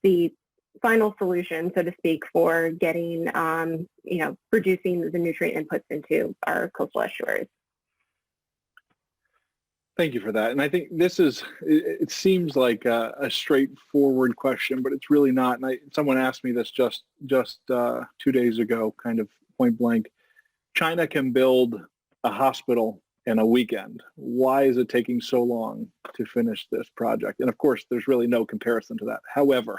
C: the final solution, so to speak, for getting, producing the nutrient inputs into our coastal estuaries.
A: Thank you for that. And I think it seems like a straightforward question, but it's really not. And someone asked me this just 2 days ago, kind of point blank. China can build a hospital in a weekend. Why is it taking so long to finish this project? And of course, there's really no comparison to that. However,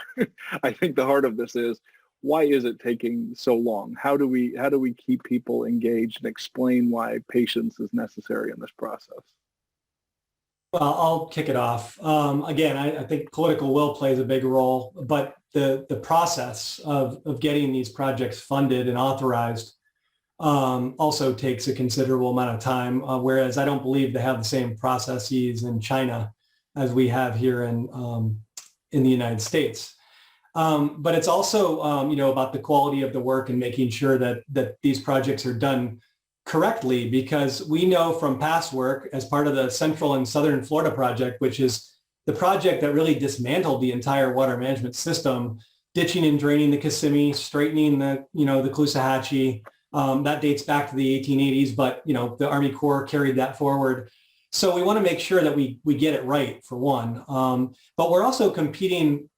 A: I think the heart of this is, why is it taking so long? How do we keep people engaged and explain why patience is necessary in this process?
B: Well, I'll kick it off. Again, I think political will plays a big role, but the process of getting these projects funded and authorized also takes a considerable amount of time, whereas I don't believe they have the same processes in China as we have here in the United States. But it's also, about the quality of the work and making sure that these projects are done correctly, because we know from past work as part of the Central and Southern Florida project, which is the project that really dismantled the entire water management system, ditching and draining the Kissimmee, straightening the CALOOSAHATCHEE. That dates back to the 1880s, but the Army Corps carried that forward. So we want to make sure that we get it right, for one. But we're also competing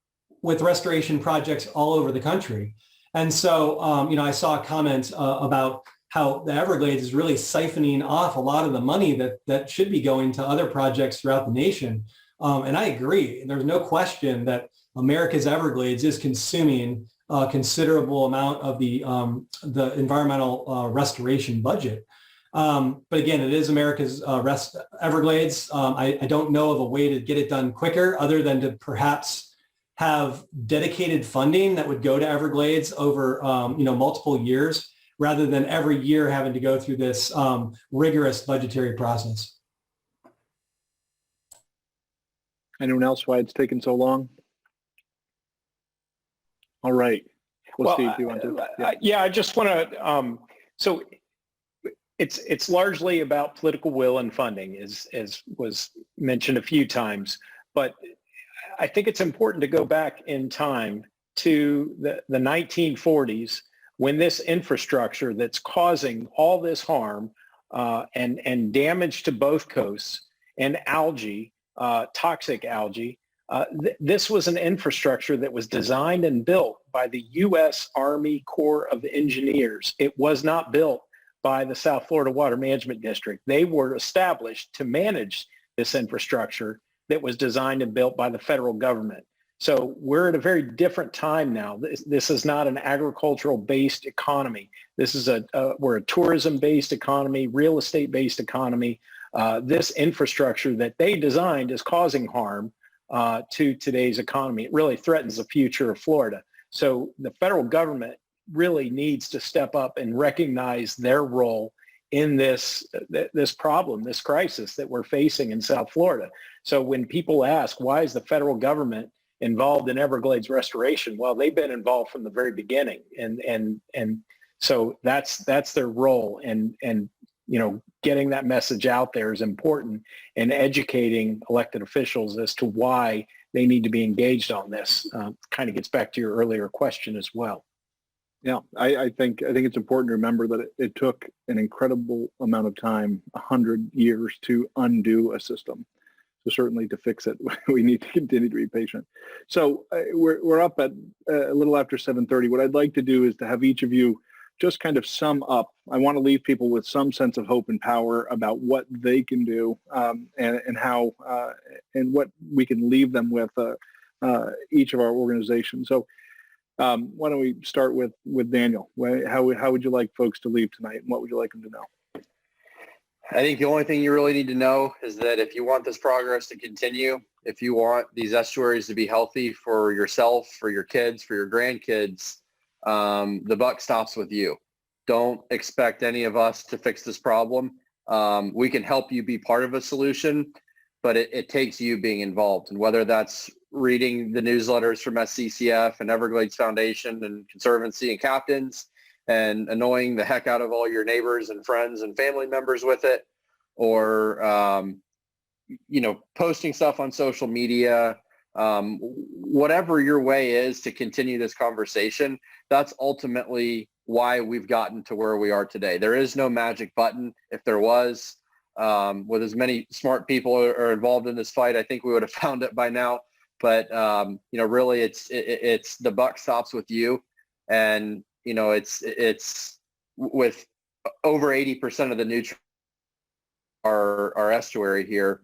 B: with restoration projects all over the country. And so, I saw a comment about how the Everglades is really siphoning off a lot of the money that should be going to other projects throughout the nation. And I agree. There's no question that America's Everglades is consuming a considerable amount of the environmental restoration budget. But again, it is America's Everglades. I don't know of a way to get it done quicker other than to perhaps have dedicated funding that would go to Everglades over multiple years, rather than every year having to go through this rigorous budgetary process.
A: Anyone else why it's taken so long? All right. Well, Steve, do you want to?
D: Yeah, I just want to, so it's largely about political will and funding, as was mentioned a few times, but I think it's important to go back in time to the 1940s, when this infrastructure that's causing all this harm and damage to both coasts and algae, toxic algae, this was an infrastructure that was designed and built by the U.S. Army Corps of Engineers. It was not built by the South Florida Water Management District. They were established to manage this infrastructure that was designed and built by the federal government. So we're at a very different time now. This is not an agricultural-based economy. This is we're a tourism-based economy, real estate-based economy. This infrastructure that they designed is causing harm to today's economy. It really threatens the future of Florida. So the federal government really needs to step up and recognize their role in this problem, this crisis that we're facing in South Florida. So when people ask, why is the federal government involved in Everglades restoration? Well, they've been involved from the very beginning, and so that's their role, and getting that message out there is important, and educating elected officials as to why they need to be engaged on this. Kind of gets back to your earlier question as well.
A: Yeah, I think it's important to remember that it took an incredible amount of time, 100 years, to undo a system. So certainly to fix it, we need to continue to be patient. So we're up at a little after 7:30. What I'd like to do is to have each of you just kind of sum up. I want to leave people with some sense of hope and power about what they can do, and how and what we can leave them with, each of our organizations. So why don't we start with Daniel? How would you like folks to leave tonight, and what would you like them to know?
E: I think the only thing you really need to know is that if you want this progress to continue, if you want these estuaries to be healthy for yourself, for your kids, for your grandkids, the buck stops with you. Don't expect any of us to fix this problem. We can help you be part of a solution, but it takes you being involved. And whether that's reading the newsletters from SCCF and Everglades Foundation and Conservancy and captains, and annoying the heck out of all your neighbors and friends and family members with it, or posting stuff on social media, whatever your way is to continue this conversation, that's ultimately why we've gotten to where we are today. There is no magic button. If there was, with as many smart people are involved in this fight, I think we would have found it by now. But really, it's the buck stops with you, and it's with over 80% of the nutrients our estuary here,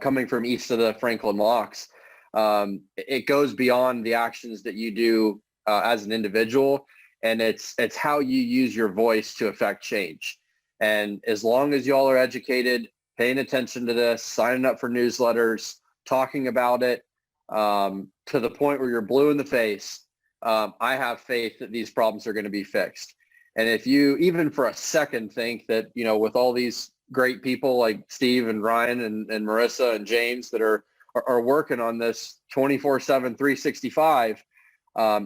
E: coming from east of the Franklin Locks. It goes beyond the actions that you do as an individual, and it's how you use your voice to affect change. And as long as y'all are educated, paying attention to this, signing up for newsletters, talking about it, to the point where you're blue in the face, I have faith that these problems are going to be fixed. And if you even for a second think that, with all these great people like Steve and Ryan and Marisa and James that are working on this 24/7, 365,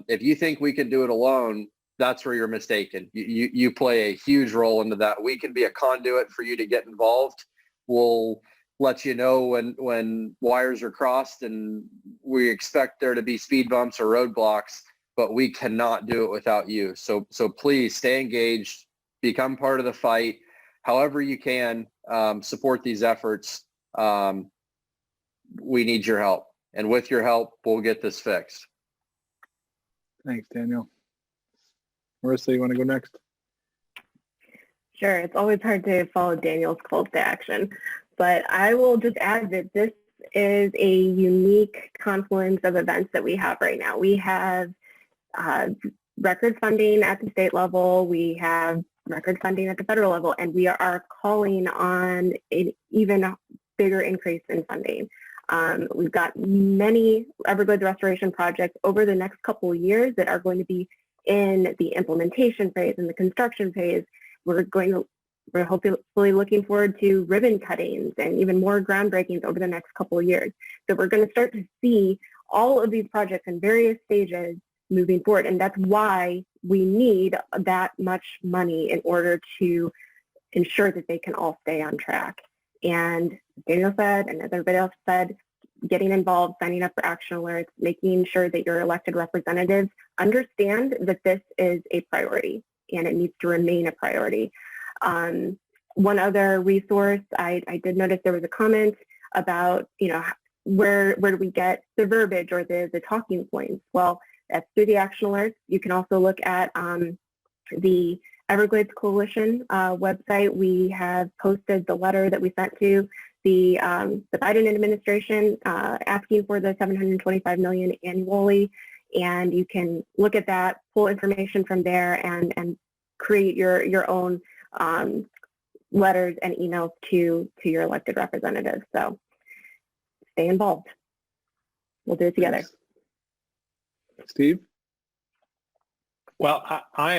E: if you think we can do it alone, that's where you're mistaken. You play a huge role into that. We can be a conduit for you to get involved. We'll let you know when wires are crossed, and we expect there to be speed bumps or roadblocks, but we cannot do it without you. So please stay engaged, become part of the fight, however you can, support these efforts. We need your help, and with your help, we'll get this fixed.
A: Thanks, Daniel. Marisa, you want to go next?
C: Sure, it's always hard to follow Daniel's calls to action, but I will just add that this is a unique confluence of events that we have right now. We have record funding at the state level, we have record funding at the federal level, and we are calling on an even bigger increase in funding. We've got many Everglades restoration projects over the next couple of years that are going to be in the implementation phase and the construction phase. We're hopefully looking forward to ribbon cuttings and even more groundbreakings over the next couple of years. So we're going to start to see all of these projects in various stages moving forward, and that's why we need that much money in order to ensure that they can all stay on track. And Daniel said, and as everybody else said, getting involved, signing up for action alerts, making sure that your elected representatives understand that this is a priority and it needs to remain a priority. One other resource, I did notice there was a comment about, where do we get the verbiage or the talking points? Well, that's through the action alerts. You can also look at the Everglades Coalition website. We have posted the letter that we sent to the Biden administration asking for the $725 million annually, and you can look at that, pull information from there, and create your own letters and emails to your elected representatives. So stay involved. We'll do it together.
A: Steve?
D: Well, I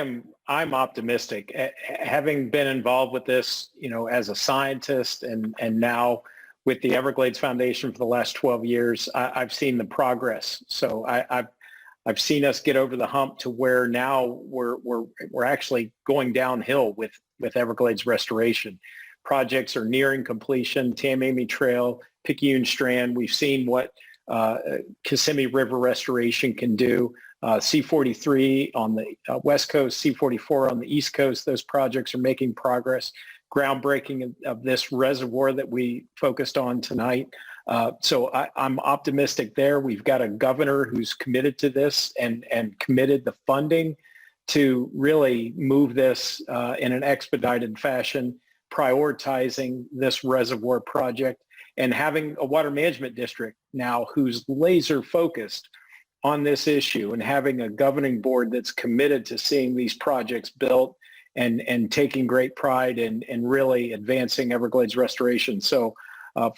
D: I'm optimistic. Having been involved with this, as a scientist and now with the Everglades Foundation for the last 12 years, I've seen the progress. So I've seen us get over the hump to where now we're actually going downhill with Everglades restoration. Projects are nearing completion. Tamiami Trail, Picayune Strand. We've seen what Kissimmee River restoration can do. C-43 on the west coast, C-44 on the east coast. Those projects are making progress. Groundbreaking of this reservoir that we focused on tonight. So I'm optimistic there. We've got a governor who's committed to this and committed the funding to really move this in an expedited fashion, prioritizing this reservoir project and having a water management district now who's laser focused on this issue and having a governing board that's committed to seeing these projects built and taking great pride in really advancing Everglades restoration. So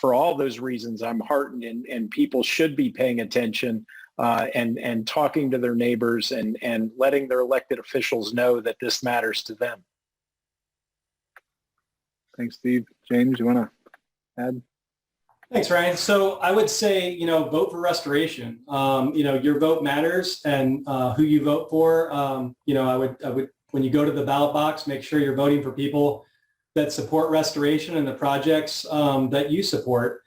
D: for all those reasons, I'm heartened and people should be paying attention and talking to their neighbors and letting their elected officials know that this matters to them.
A: Thanks, Steve. James, you want to add?
B: Thanks, Ryan. So I would say, vote for restoration. Your vote matters, and who you vote for. I would, when you go to the ballot box, make sure you're voting for people that support restoration and the projects that you support.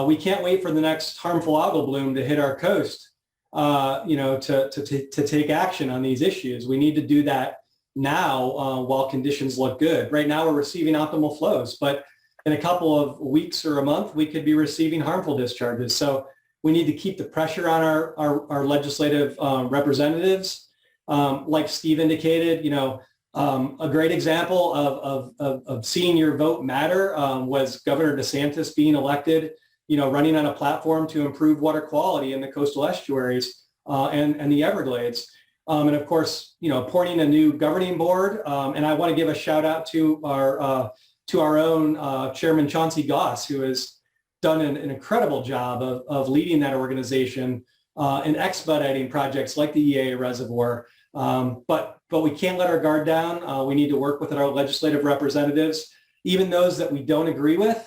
B: We can't wait for the next harmful algal bloom to hit our coast, to take action on these issues. We need to do that now while conditions look good. Right now, we're receiving optimal flows, but in a couple of weeks or a month, we could be receiving harmful discharges. So we need to keep the pressure on our legislative representatives. Like Steve indicated, a great example of seeing your vote matter was Governor DeSantis being elected, running on a platform to improve water quality in the coastal estuaries and the Everglades. And of course, appointing a new governing board. And I want to give a shout out to our own Chairman Chauncey Goss, who has done an incredible job of leading that organization and expediting projects like the EAA Reservoir. But we can't let our guard down. We need to work with our legislative representatives, even those that we don't agree with.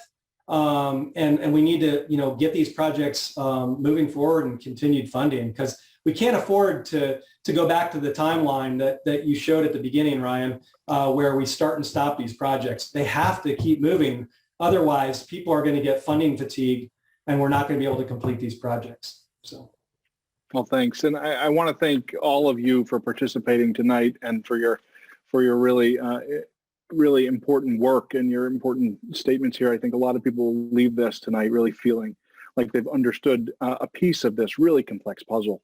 B: And we need to, get these projects moving forward and continued funding, because we can't afford to go back to the timeline that you showed at the beginning, Ryan, where we start and stop these projects. They have to keep moving. Otherwise, people are going to get funding fatigue, and we're not going to be able to complete these projects. So.
A: Well, thanks. And I want to thank all of you for participating tonight and for your really, really important work and your important statements here. I think a lot of people will leave this tonight really feeling like they've understood a piece of this really complex puzzle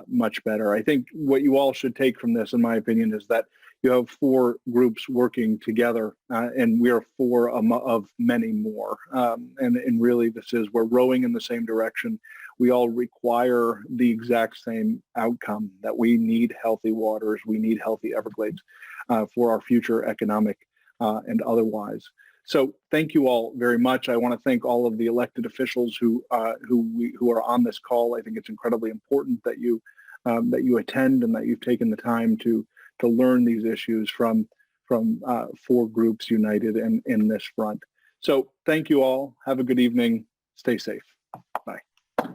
A: much better. I think what you all should take from this, in my opinion, is that you have 4 groups working together, and we are 4 of many more. And really, we're rowing in the same direction. We all require the exact same outcome, that we need healthy waters, we need healthy Everglades for our future economic and otherwise. So thank you all very much. I want to thank all of the elected officials who are on this call. I think it's incredibly important that you attend and that you've taken the time to learn these issues from 4 groups united in this front. So thank you all. Have a good evening. Stay safe.